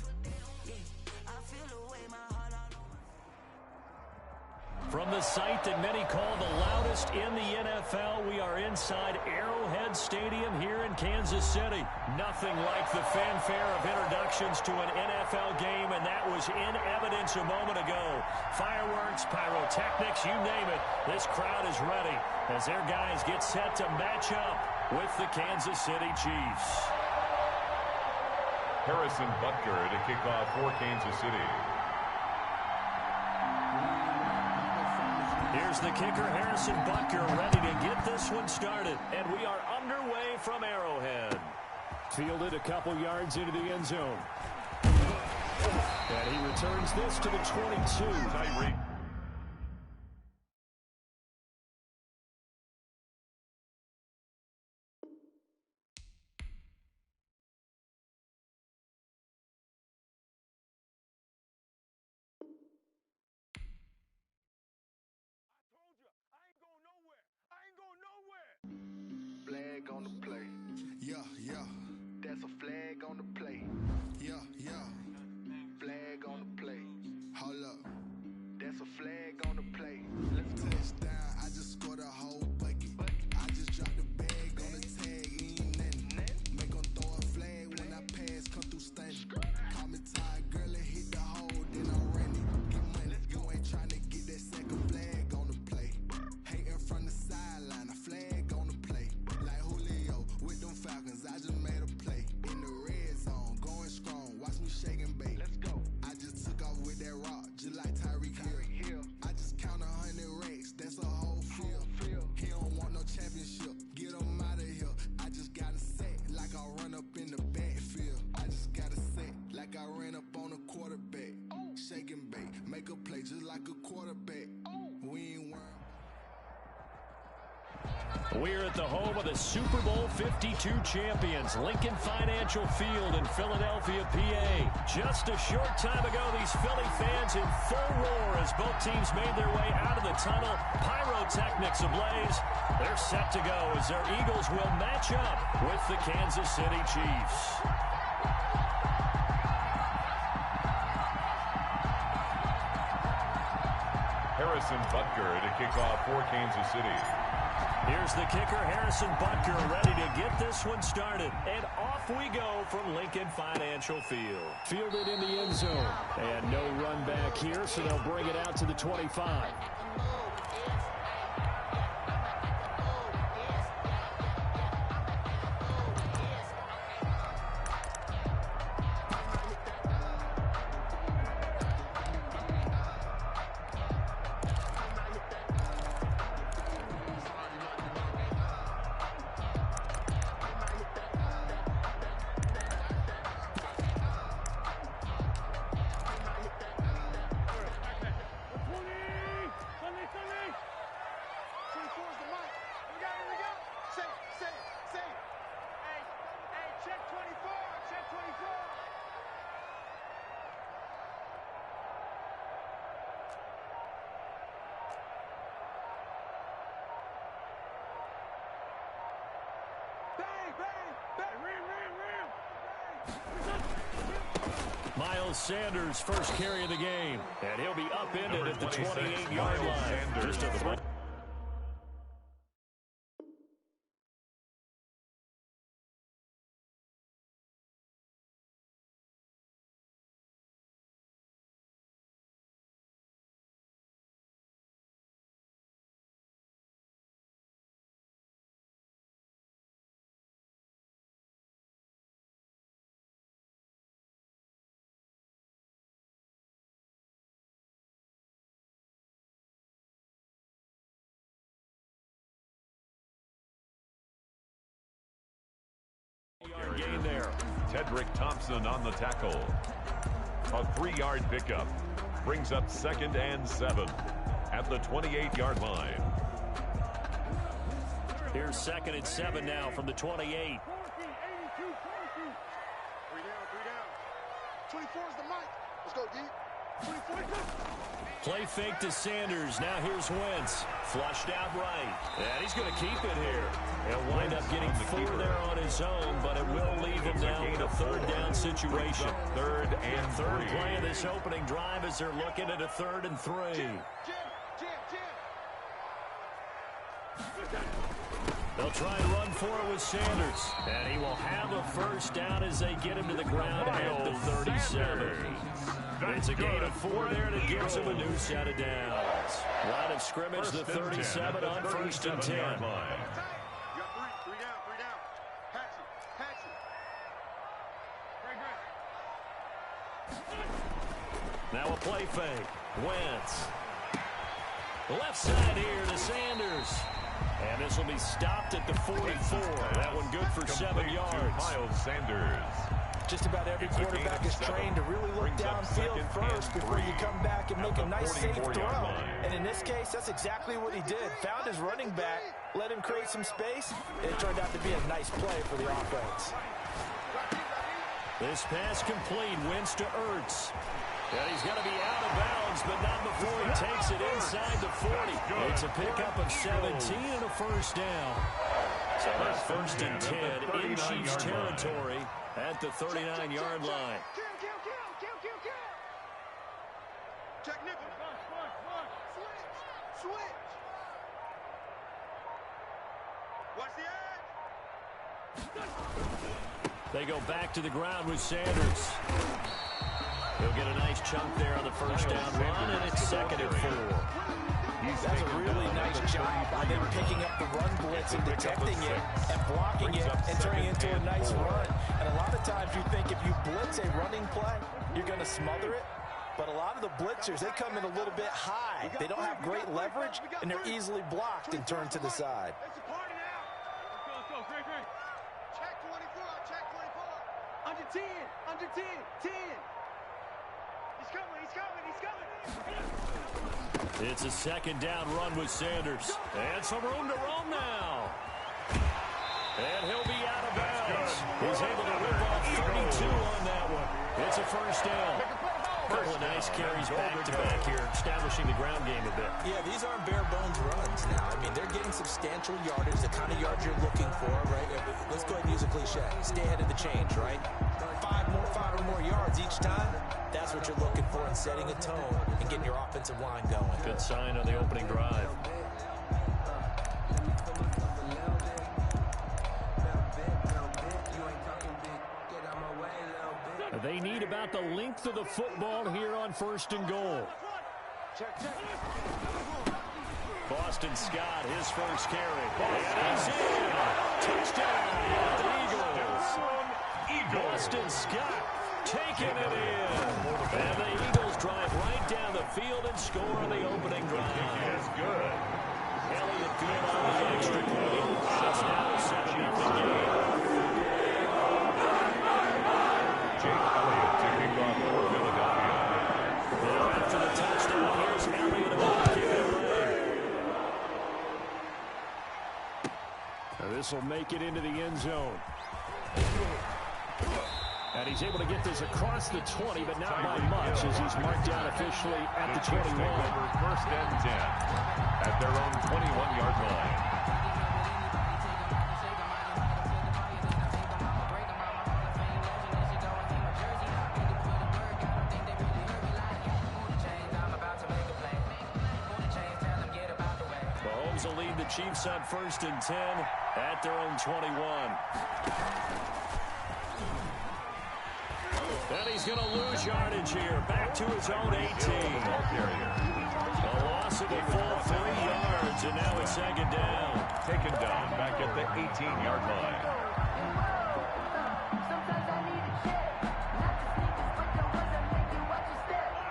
Yeah, I feel the way my heart all on. From the site that many call the loudest in the NFL, we are inside Arrowhead Stadium here in Kansas City. Nothing like the fanfare of introductions to an NFL game, and that was in evidence a moment ago. Fireworks, pyrotechnics, you name it. This crowd is ready as their guys get set to match up with the Kansas City Chiefs. Harrison Butker to kick off for Kansas City. Here's the kicker, Harrison Butker, ready to get this one started. And we are underway from Arrowhead. Fielded a couple yards into the end zone. And he returns this to the 22. Tyreek. Flag on the play. Yeah. That's a flag on the play. Yeah. Flag on the play. Hold up. That's a flag on the play. Let's go. Touchdown. I just scored a whole bucket. I just dropped the bag on the tag. Ain't nothing. Make 'em throw a flag when I pass. Come through stunning. Call me tired, girl, and hit the hole. Then I'm running. Get money. You ain't trying to get that second flag on the play. Hating from the sideline. A flag on the play. Like Julio with them Falcons. I just made a play. In the red zone. Going strong. Watch me shake and bake. Let's go. I just took off with that rock. Just like Tyreek Hill. I just count 100 racks. That's a whole field. He don't want no championship. Get him out of here. I just got a set like I run up in the backfield. I just got a set like I ran up on a quarterback. Shake and bake. Make a play just like a quarterback. We ain't worried. We're at the home of the Super Bowl 52 champions, Lincoln Financial Field in Philadelphia, PA. Just a short time ago, these Philly fans in full roar as both teams made their way out of the tunnel. Pyrotechnics ablaze. They're set to go as their Eagles will match up with the Kansas City Chiefs. Harrison Butker to kick off for Kansas City. Here's the kicker, Harrison Butker, ready to get this one started. And off we go from Lincoln Financial Field. Fielded in the end zone. And no run back here, so they'll bring it out to the 25. Miles Sanders, first carry of the game. And he'll be upended at the 28-yard line. Just a throw. gain there. Tedrick Thompson on the tackle. A 3-yard pickup brings up 2nd and 7 at the 28-yard line. Here's 2nd and 7 now from the 28. 3 down. 24 is the mic. Let's go, D. 24. Play fake to Sanders. Now here's Wentz. Flushed out right. And he's going to keep it here. He'll wind up getting 4 there on his own, but it will leave him now in a 3rd down situation. 3rd and 3. Third play of this opening drive as they're looking at a 3rd and 3. They'll try and run for it with Sanders. And he will have a 1st down as they get him to the ground at the 37. It's a gain of 4 there that gives him a new set of downs. Line of scrimmage, the 37 on 1st and 10. You got 3 down. Patch it. Great. Now a play fake. Wentz. Left side here to Sanders. And this will be stopped at the 44. That one good for 7 yards. Miles Sanders. Just about every quarterback is trained to really look downfield first before you come back and make a nice, safe throw. And in this case, that's exactly what he did. Found his running back, let him create some space, and it turned out to be a nice play for the offense. This pass complete. Wentz to Ertz. And he's going to be out of bounds, but not before he takes it inside the 40. It's a pickup of 17 and a 1st down. So that's 1st and 10 in Chiefs territory at the 39-yard line. Check nipple. Switch. Watch the edge. They go back to the ground with Sanders. He'll get a nice chunk there on the 1st down run, and it's 2nd and 4. That's a really nice job by them picking up the run blitz and detecting it and blocking it and turning it into a nice run. And a lot of times you think if you blitz a running play, you're going to smother it. But a lot of the blitzers, they come in a little bit high. They don't have great leverage, and they're easily blocked and turned to the side. It's a party now. Let's go. Great. Check 24. Under 10. 10. He's coming. It's a 2nd down run with Sanders. And some room to roam now. And he'll be out of bounds. He's able to rip off 32 on that one. It's a 1st down. A couple of nice carries back-to-back here, establishing the ground game a bit. Yeah, these aren't bare-bones runs now. I mean, they're getting substantial yardage, the kind of yards you're looking for, right? Let's go ahead and use a cliche. Stay ahead of the change, right? 5 or more yards each time. That's what you're looking for in setting a tone and getting your offensive line going. Good sign on the opening drive. They need about the length of the football here on 1st and goal. Boston Scott, his 1st carry. And he's in. Touchdown, Eagles. Boston Scott taking it in. And the Eagles drive right down the field and score on the opening drive. That's good. Elliott good on the extra point. That's now a 7-0 game. Jake Elliott to kick off for Philadelphia. Well, after the touchdown, here's Elliott about to give it away. Now this will make it into the end zone. And he's able to get this across the 20, but not by much, as he's marked down officially at the 21. 1st and 10 at their own 21-yard line. Mahomes will lead the Chiefs on 1st and 10 at their own 21. And he's going to lose yardage here. Back to his own 18. A loss of a full 3 yards, and now it's 2nd down. Taken down back at the 18-yard line.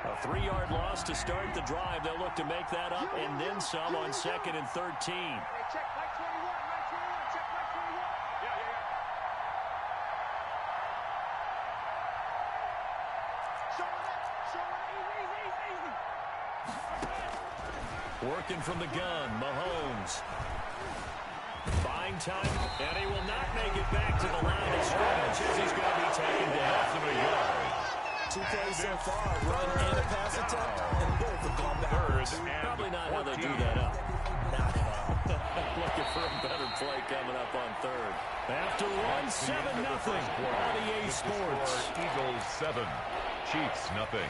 A 3-yard loss to start the drive. They'll look to make that up and then some on 2nd and 13. Working from the gun, Mahomes. Buying time, and he will not make it back to the line of scrimmage as he's going to be taken down. Two plays so far, run and a pass attempt, and both have gone backwards. Probably not how they do that up. Looking for a better play coming up on third. After one, 7-0 on EA Sports. Eagles 7, Chiefs nothing.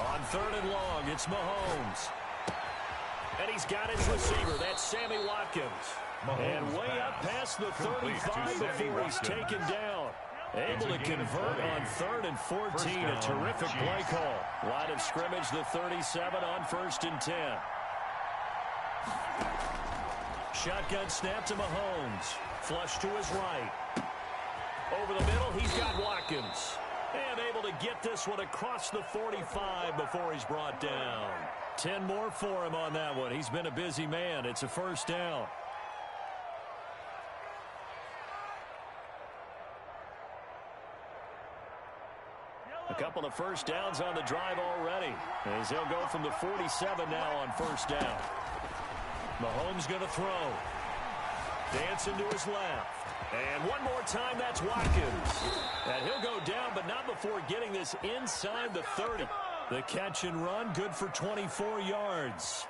On third and long, it's Mahomes. And he's got his receiver. That's Sammy Watkins. And way up past the 35 before he's taken down. Able to convert on 3rd and 14. A terrific play call. Line of scrimmage, the 37 on 1st and 10. Shotgun snap to Mahomes. Flush to his right. Over the middle, he's got Watkins. And able to get this one across the 45 before he's brought down. 10 more for him on that one. He's been a busy man. It's a first down. A couple of first downs on the drive already, as he'll go from the 47 now on first down. Mahomes going to throw. Dancing to his left. And one more time, that's Watkins. And he'll go down, but not before getting this inside the 30. The catch and run, good for 24 yards.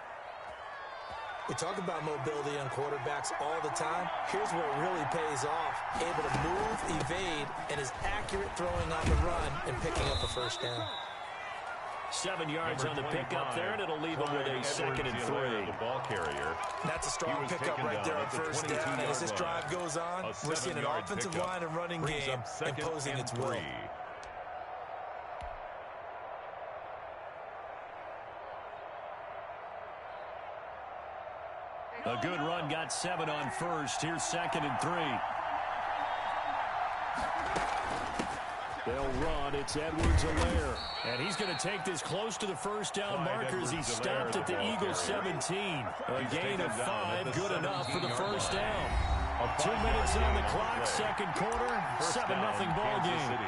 We talk about mobility on quarterbacks all the time. Here's where it really pays off. Able to move, evade, and is accurate throwing on the run and picking up a first down. 7 yards on the pickup there, and it'll leave him with a 2nd and 3. The ball carrier. That's a strong pickup right there on first down. And as this drive goes on, we're seeing an offensive line and running game imposing its will. A good run, got 7 on first. Here's 2nd and 3. They'll run. It's Edwards-Helaire. And he's going to take this close to the first down marker as he stopped at the Eagles 17. A gain of 5, good enough for the first down. 2 minutes on the clock, second quarter, 7-0 ball game.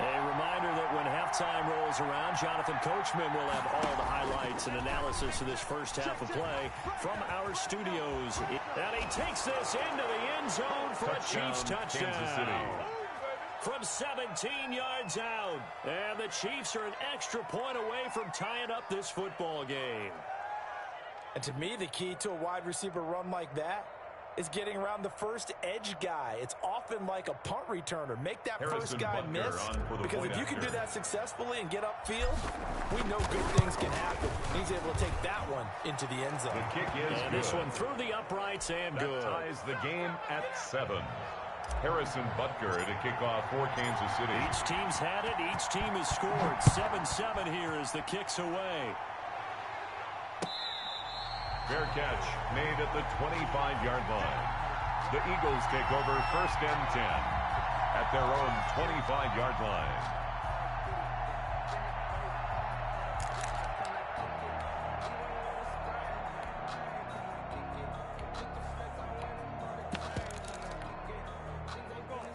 A reminder that when halftime rolls around, Jonathan Coachman will have all the highlights and analysis of this first half of play from our studios. And he takes this into the end zone for a Chiefs touchdown. From 17 yards out. And the Chiefs are an extra point away from tying up this football game. And to me, the key to a wide receiver run like that is getting around the first edge guy. It's often like a punt returner. Make that first guy miss, because if you can do that successfully and get upfield, we know good things can happen. He's able to take that one into the end zone. The kick is and good. This one through the uprights and that good. Ties the game at 7. Harrison Butker to kick off for Kansas City. Each team's had it. Each team has scored. 7-7 here as the kick's away. Fair catch made at the 25-yard line. The Eagles take over 1st and 10 at their own 25-yard line.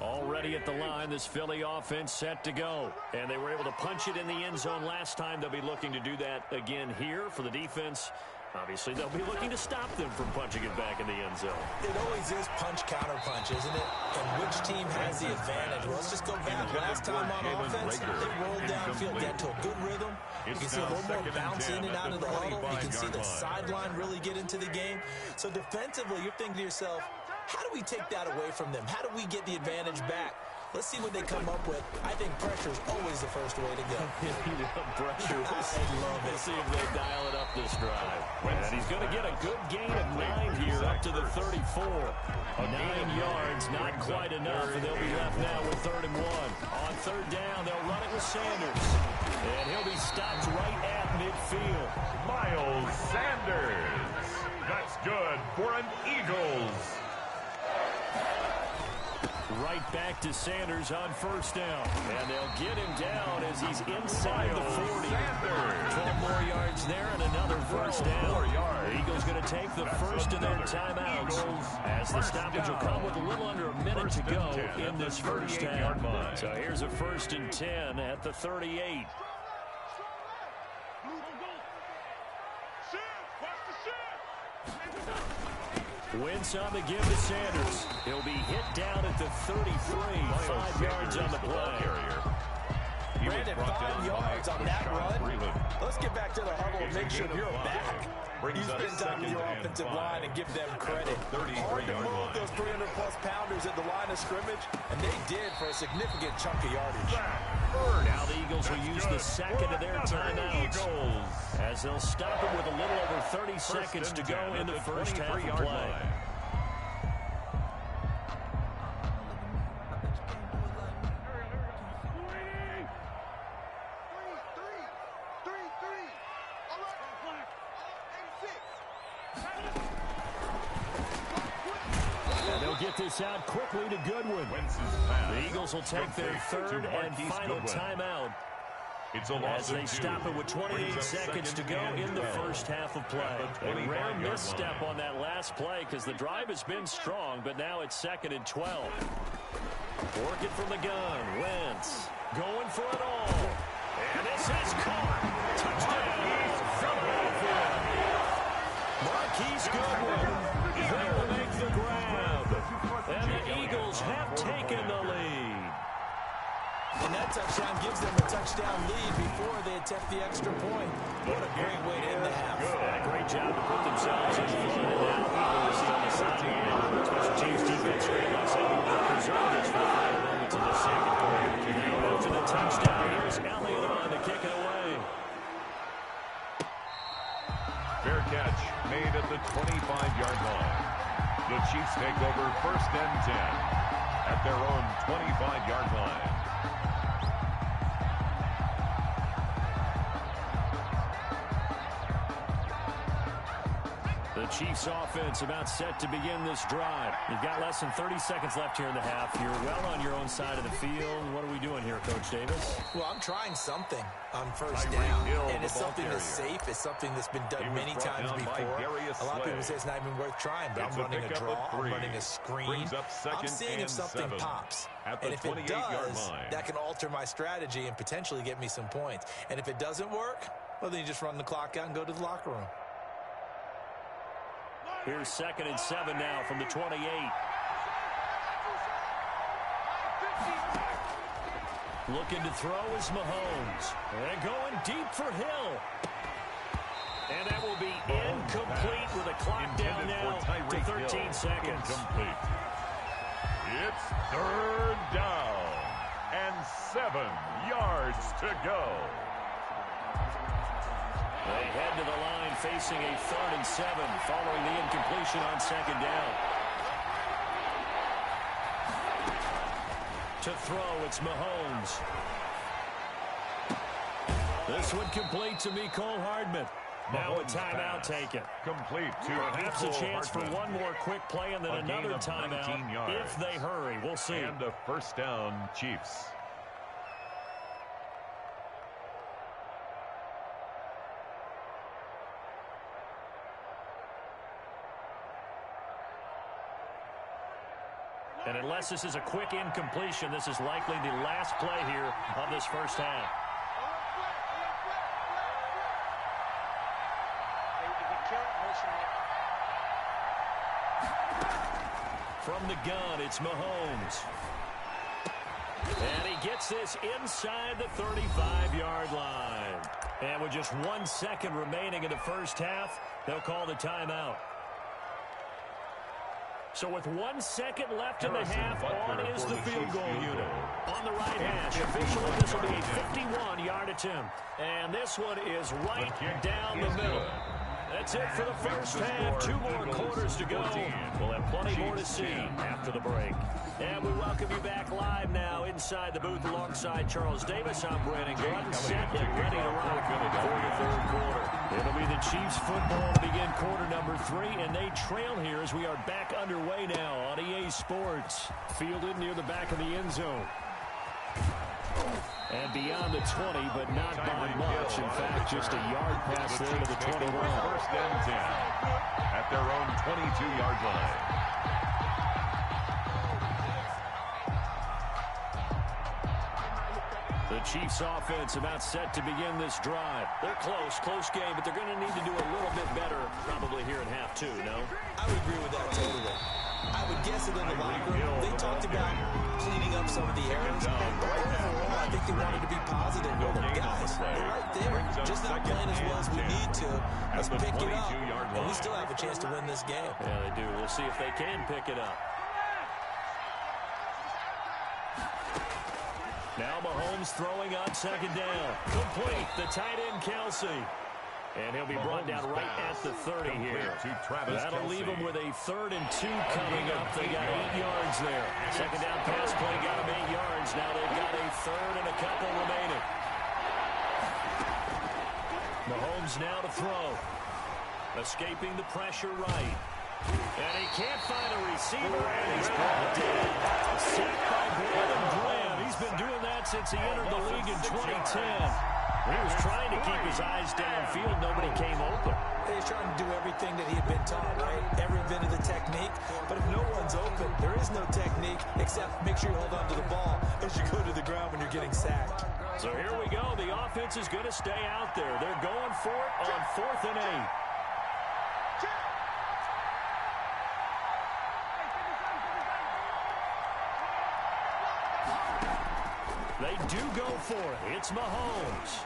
Already at the line, this Philly offense set to go. And they were able to punch it in the end zone last time. They'll be looking to do that again here for the defense. Obviously, they'll be looking to stop them from punching it back in the end zone. It always is punch-counter-punch, isn't it? And which team has the advantage? Well, let's just go back. Last time on offense, they rolled downfield, get to a good rhythm. You can see a little more bounce in and out of the huddle. You can see the sideline really get into the game. So defensively, you're thinking to yourself, how do we take that away from them? How do we get the advantage back? Let's see what they come up with. I think pressure is always the first way to go. Pressure. We'll see if they dial it up this drive. And he's going to get a good gain of 9 here up to the 34. 9 yards, not quite enough, and they'll be left now with 3rd and 1. On 3rd down, they'll run it with Sanders. And he'll be stopped right at midfield. Miles Sanders. That's good for an Eagles. Right back to Sanders on first down. And they'll get him down as he's inside the 40. 12 more yards there and another first down. The Eagles going to take the first of their timeouts as the stoppage will come with a little under a minute to go in this first half. So here's a 1st and 10 at the 38. Wentz on the give to Sanders. He'll be hit down at the 33. 5 yards on the play. Brandon, 5 yards on that run. Let's get back to the huddle and make sure you're back. You spend time with your offensive line and give them credit. Hard to move those 300-plus pounders at the line of scrimmage, and they did for a significant chunk of yardage. Now the Eagles will use the second of their timeouts as they'll stop it with a little over 30 seconds to go in the first half of play. Get this out quickly to Goodwin. The Eagles will take their third and final timeout as they stop it with 28 seconds to go in the first half of play. A rare misstep on that last play because the drive has been strong, but now it's 2nd and 12. Working from the gun. Wentz going for it all. And this is caught. Touchdown. Marquise Goodwin there to make the grab. And the Eagles have taken the lead. And that touchdown gives them a touchdown lead before they attempt the extra point. What a great way to end the half. And a great job to put themselves in front. And now Eagles on the sideline. Special teams defense great last night. We will preserve this for the final moments of the second quarter. Now to the touchdown. Here's Elliott on to kick it away. Fair catch made at the 25-yard line. The Chiefs take over 1st and 10 at their own 25-yard line. The Chiefs offense about set to begin this drive. You've got less than 30 seconds left here in the half. You're well on your own side of the field. What are we doing here, Coach Davis? Well, I'm trying something on first down. And it's something that's safe. It's something that's been done many times before. A lot of people say it's not even worth trying, but I'm running a draw. I'm running a screen. I'm seeing if something pops. And if it does, that can alter my strategy and potentially get me some points. And if it doesn't work, well, then you just run the clock out and go to the locker room. Here's 2nd and 7 now from the 28. Looking to throw is Mahomes. And going deep for Hill. And that will be incomplete with a clock down now to 13 seconds. Incomplete. It's 3rd down and 7 yards to go. They head to the line facing a 3rd and 7 following the incompletion on 2nd down. To throw, it's Mahomes. This one complete to Mecole Hardman. Now a timeout taken. Complete to perhaps a chance for one more quick play and then another timeout if they hurry. We'll see. And a 1st down, Chiefs. And unless this is a quick incompletion, this is likely the last play here of this first half. From the gun, it's Mahomes. And he gets this inside the 35-yard line. And with just 1 second remaining in the first half, they'll call the timeout. So with 1 second left in the half, on is the field goal unit. On the right hash, officially this will be a 51-yard attempt. And this one is right down the middle. That's it for the first half. 2 more quarters to go. We'll have plenty more to see after the break. And we welcome you back live now inside the booth alongside Charles Davis. I'm Brandon Gordon, set and ready to rock for the third quarter. It'll be the Chiefs football to begin quarter number 3, and they trail here as we are back underway now on EA Sports. Fielded near the back of the end zone. And beyond the 20, but not by much. In fact, just a yard pass there to the 21. First and 10 at their own 22-yard line. The Chiefs offense about set to begin this drive. They're close game, but they're going to need to do a little bit better probably here in half 2, no? I would agree with that totally. I would guess it in the locker room. They talked about cleaning up some of the errors. Overall, I think they wanted to be positive with them. Guys, they're right there. Just not playing as well as we need to. Let's pick it up. And we still have a chance to win this game. Yeah, they do. We'll see if they can pick it up. Now Mahomes throwing on second down. Complete. The tight end, Kelsey. And he'll be brought down right at the 30 here. That'll leave him with a 3rd and 2 coming up. They got 8 yards there. Second down pass play got them 8 yards. Now they've got a 3rd and a couple remaining. Mahomes now to throw. Escaping the pressure right. And he can't find a receiver, and he's brought down. Sacked by Brandon Graham. He's been doing that since he entered the league in 2010. He was trying to keep his eyes downfield. Nobody came open. He was trying to do everything that he had been taught, right? Every bit of the technique. But if no one's open, there is no technique except make sure you hold on to the ball as you go to the ground when you're getting sacked. So here we go. The offense is going to stay out there. They're going for it on 4th and 8. They do go for it. It's Mahomes.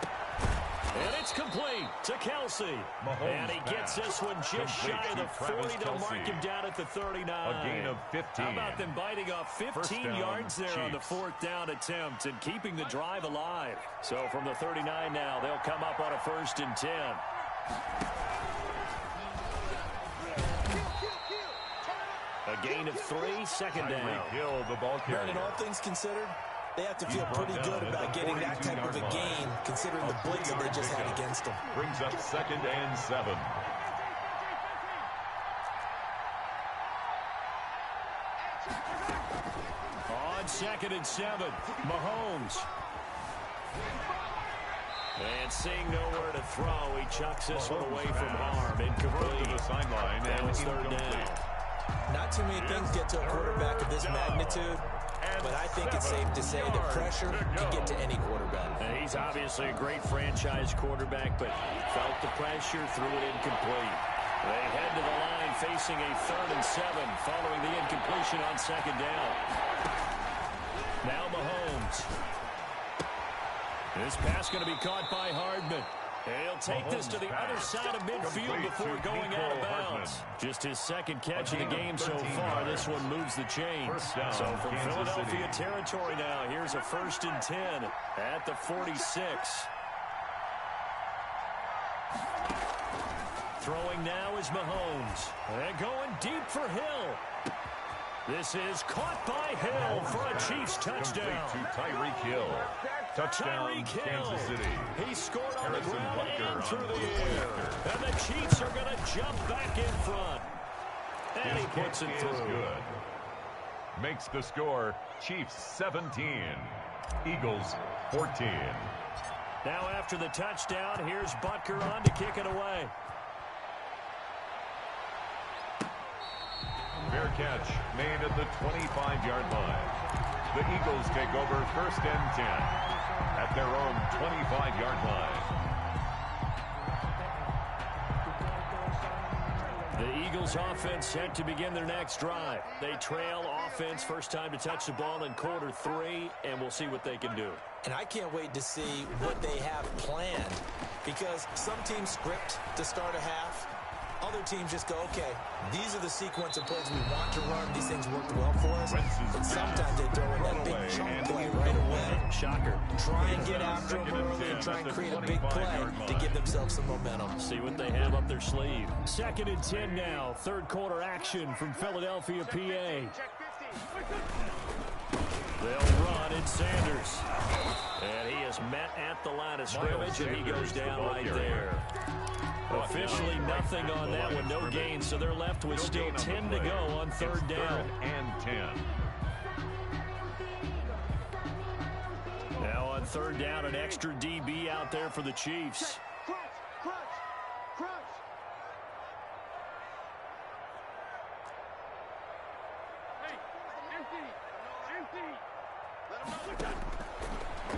And it's complete to Kelsey. And he gets this one just shy of the 40. They'll mark him down at the 39. A gain of 15. How about them biting off 15 yards there on the 4th down attempt and keeping the drive alive? So from the 39 now, they'll come up on a 1st and 10. A gain of 3, second down. Hill, the ball carrier. Brandon, all things considered, they have to feel pretty good about getting that type of a gain, considering the blitz that they just had against them. Brings up 2nd and 7. On 2nd and 7, Mahomes. And seeing nowhere to throw, he chucks this one away from harm. Incomplete. To the sideline, and it's 3rd down. Not too many things get to a quarterback of this magnitude, but I think it's safe to say that pressure can get to any quarterback. And he's obviously a great franchise quarterback, but felt the pressure, threw it incomplete. They head to the line facing a 3rd and 7 following the incompletion on 2nd down. Now Mahomes. This pass going to be caught by Hardman. He'll take this to the other side of midfield before going out of bounds. Just his 2nd catch of the game so far. This one moves the chains. So from Philadelphia territory now, here's a 1st and 10 at the 46. Throwing now is Mahomes. And going deep for Hill. This is caught by Hill for a Chiefs touchdown. To Tyreek Hill. Touchdown, Tyreek Hill. Kansas City. He scored on the ground Butker and through on the the air. And the Chiefs are going to jump back in front. And His he puts it kick through. is good. Makes the score Chiefs 17, Eagles 14. Now after the touchdown, here's Butker on to kick it away. Fair catch made at the 25-yard line. The Eagles take over 1st and 10 at their own 25-yard line. The Eagles offense set to begin their next drive. They trail offense, first time to touch the ball in quarter 3, and we'll see what they can do. And I can't wait to see what they have planned, because some teams script to start a half, Other teams just go, okay, these are the sequence of plays we want to run. These things worked well for us. But sometimes they throw in that big chunk play right away. Shocker. Try and get after them early and try and create a big play to give themselves some momentum. See what they have up their sleeve. 2nd and 10 now. Third quarter action from Philadelphia, PA. They'll run in Sanders. And he is met at the line of scrimmage, and he goes down right there. Officially nothing on that one, no gain, so they're left with still 10 to go on 3rd down. And 10. Now on 3rd down, an extra DB out there for the Chiefs.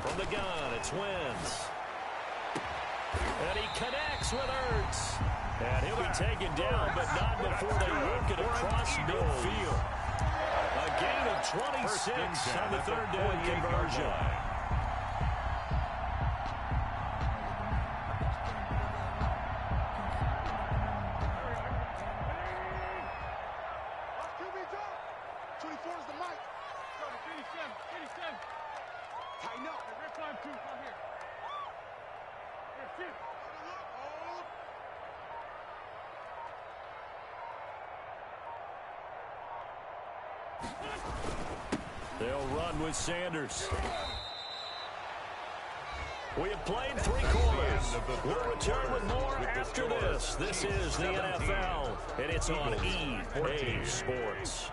From the gun, it's Wentz. And he connects with Ertz. And he'll be taken down, but not before they work it across midfield. A gain of 26 on the 3rd down conversion. They'll run with Sanders. We have played 3 quarters. We'll return with more after this. This is the NFL, and it's on EA Sports.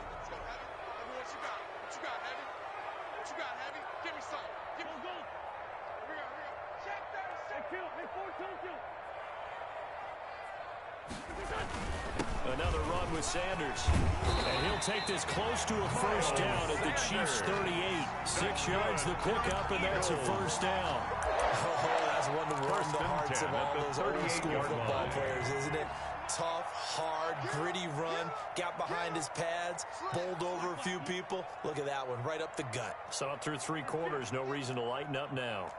Another run with Sanders. And he'll take this close to a 1st down at the Chiefs' 38. 6 yards the pickup, and that's a 1st down. Oh, that's one to warm the hearts of all those old-school football players, isn't it? Tough, hard, gritty run. Got behind his pads, bowled over a few people. Look at that one, right up the gut. Saw it through 3 quarters. No reason to lighten up now.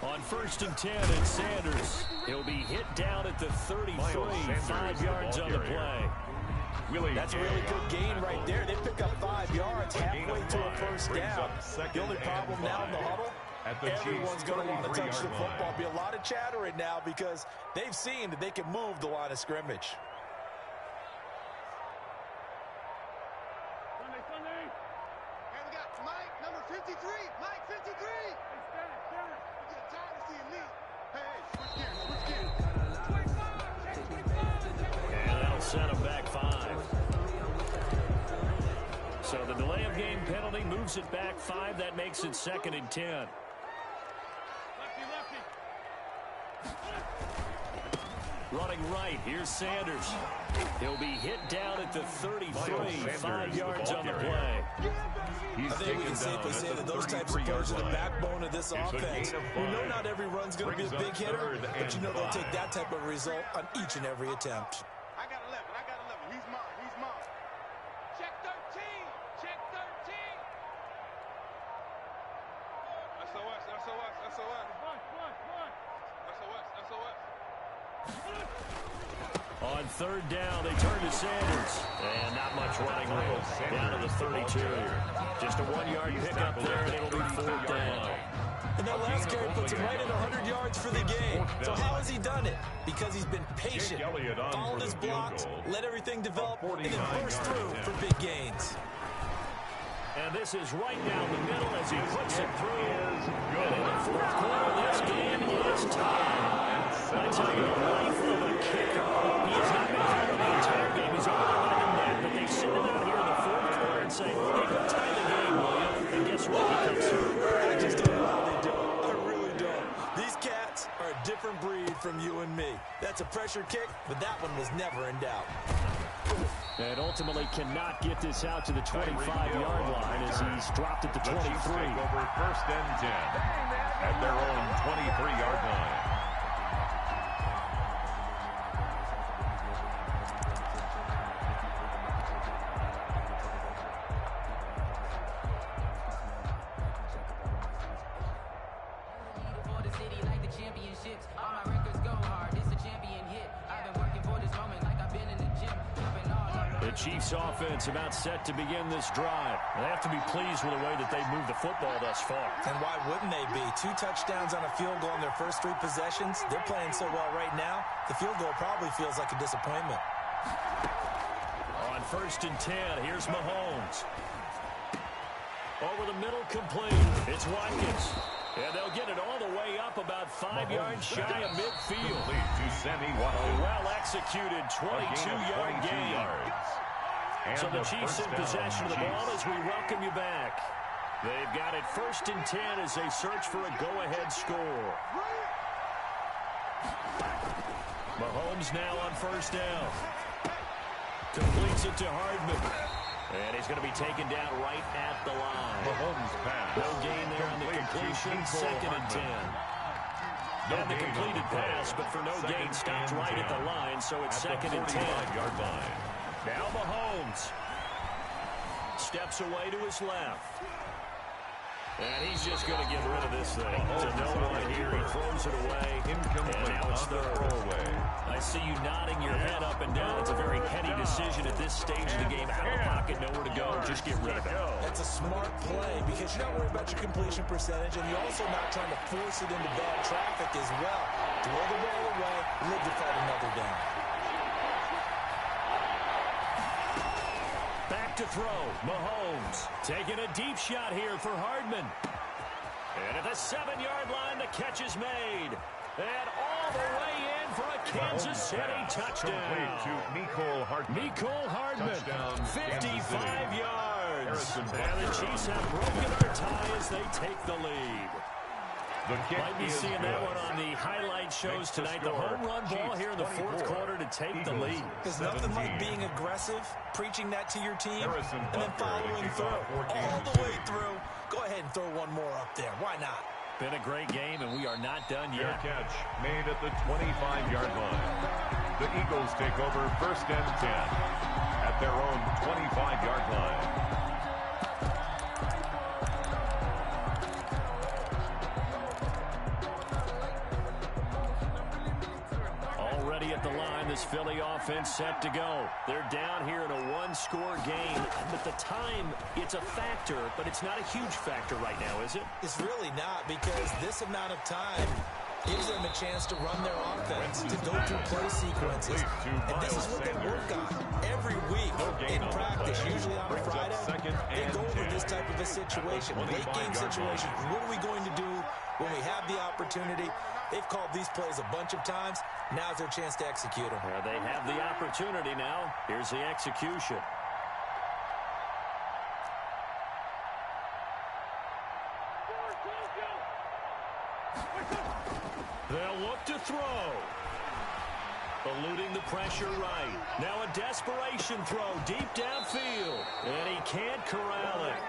On 1st and 10, it's Sanders. He'll be hit down at the 33, 5 yards on the play. That's a really good gain right there. They pick up 5 yards halfway to a 1st down. The only problem now in the huddle, everyone's going to want to touch the football. Be a lot of chatter right now because they've seen that they can move the line of scrimmage. And we got Mike, number 53. Mike, 53. And that'll set him back 5. So the delay of game penalty moves it back 5. That makes it 2nd and 10. Running right, here's Sanders. He'll be hit down at the 33, 5 yards on the play. I think we can safely say that those types of players are the backbone of this offense. We know not every run's going to be a big hitter, but you know they'll take that type of result on each and every attempt. I got 11. He's mine. Check 13. Check 13. On 3rd down, they turn to Sanders. And not much running room. Down to the 32. Just a 1-yard pickup there, and it'll be 4th down. And that last carry puts him right at 100 yards for the game. So how has he done it? Because he's been patient, followed his blocks, let everything develop, and then burst through for big gains. And this is right down the middle as he puts it through. And in the 4th quarter, this game is tied. I tell you, the life of a kicker. He has not been through the entire game. He's only running the net, but they send him out here in the 4th quarter and say, hey, go tie the game, will you? And guess what? He comes through. I just don't know how they do it. I really don't. These cats are a different breed from you and me. That's a pressure kick, but that one was never in doubt. And ultimately cannot get this out to the 25-yard line as he's dropped at the 23. Take over 1st and 10 at their own 23-yard line. the championships. All my records go hard. This a champion hit. I've been working for this moment like I've been in the gym. The Chiefs offense about set to begin this drive. They have to be pleased with the way that they've moved the football thus far. And why wouldn't they be? 2 touchdowns on a field goal in their first 3 possessions. They're playing so well right now, the field goal probably feels like a disappointment. On 1st and 10, here's Mahomes. Over the middle, complete. It's Watkins. And they'll get it all the way up about 5 yards shy of midfield. A well-executed 22-yard gain. So the Chiefs in possession of the ball as we welcome you back. They've got it 1st and 10 as they search for a go-ahead score. Mahomes now on 1st down. Completes it to Hardman. And he's going to be taken down right at the line. Mahomes pass. No gain there on the completion. 2nd and 10. And the completed pass, but for no gain, stopped right at the line, so it's 2nd and 10. Yard line. Now Mahomes steps away to his left. And he's just going to get rid of this thing. To no one here. He throws it away. And now it's third. I see you nodding your head up and down. It's a very heady decision at this stage of the game. Out of the pocket, nowhere to go. Just get rid of it. That's a smart play because you're not worried about your completion percentage, and you're also not trying to force it into bad traffic as well. Throw the ball away, live to fight another down. Back to throw. Mahomes taking a deep shot here for Hardman. And at the 7-yard line, the catch is made. And all the way in for a Kansas City touchdown. To Mecole Hardman. Touchdown, 55 yards. And the Chiefs have broken our tie as they take the lead. Might be seeing that one on the highlight shows tonight. The home run ball here in the 4th quarter to take the lead. There's nothing like being aggressive, preaching that to your team, and then following through. All the way through. Go ahead and throw one more up there. Why not? Been a great game, and we are not done Fair yet. catch made at the 25-yard line. The Eagles take over 1st and 10 at their own 25-yard line. Already at the line, this Philly offense set to go. They're down here in a 1-score game. But the time, it's a factor, but it's not a huge factor right now, is it? It's really not, because this amount of time gives them a chance to run their offense, to go through play sequences. And this is what they work on every week in practice, usually on a Friday. They go over this type of a situation, late-game situation. What are we going to do when we have the opportunity? They've called these plays a bunch of times. Now's their chance to execute them. Well, they have the opportunity now. Here's the execution. They'll look to throw. Eluding the pressure right. Now a desperation throw deep downfield. And he can't corral it.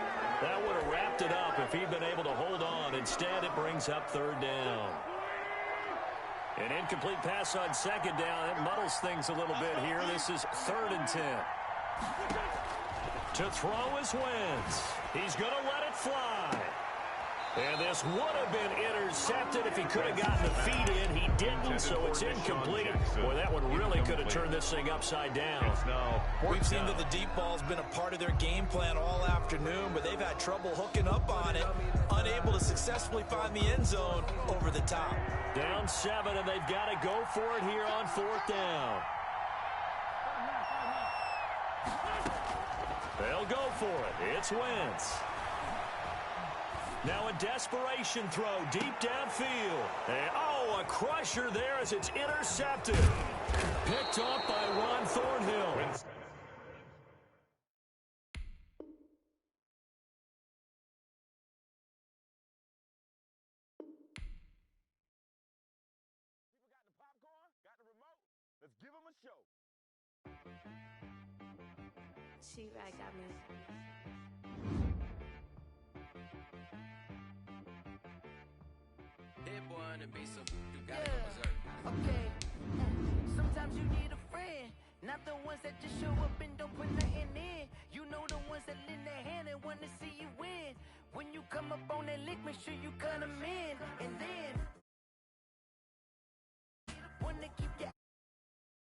That would have wrapped it up if he'd been able to hold on. Instead, it brings up 3rd down. An incomplete pass on 2nd down. It muddles things a little bit here. This is 3rd and 10. To throw is Wentz. He's going to let it fly. And this would have been intercepted if he could have gotten the feet in. He didn't, so it's incomplete. Boy, that one really could have turned this thing upside down. We've seen that the deep ball's been a part of their game plan all afternoon, but they've had trouble hooking up on it, unable to successfully find the end zone over the top. Down 7, and they've got to go for it here on 4th down. They'll go for it. It's Wentz. Now a desperation throw deep downfield. And, a crusher there as it's intercepted. Picked off by Ron Thornhill. Let's give him a show. She-Rag got me. That boy on the beat, so you gotta go berserk. Okay. Sometimes you need a friend, not the ones that just show up and don't put nothing in. You know the ones that lend their hand and want to see you win. When you come up on that lick, make sure you cut them in. And then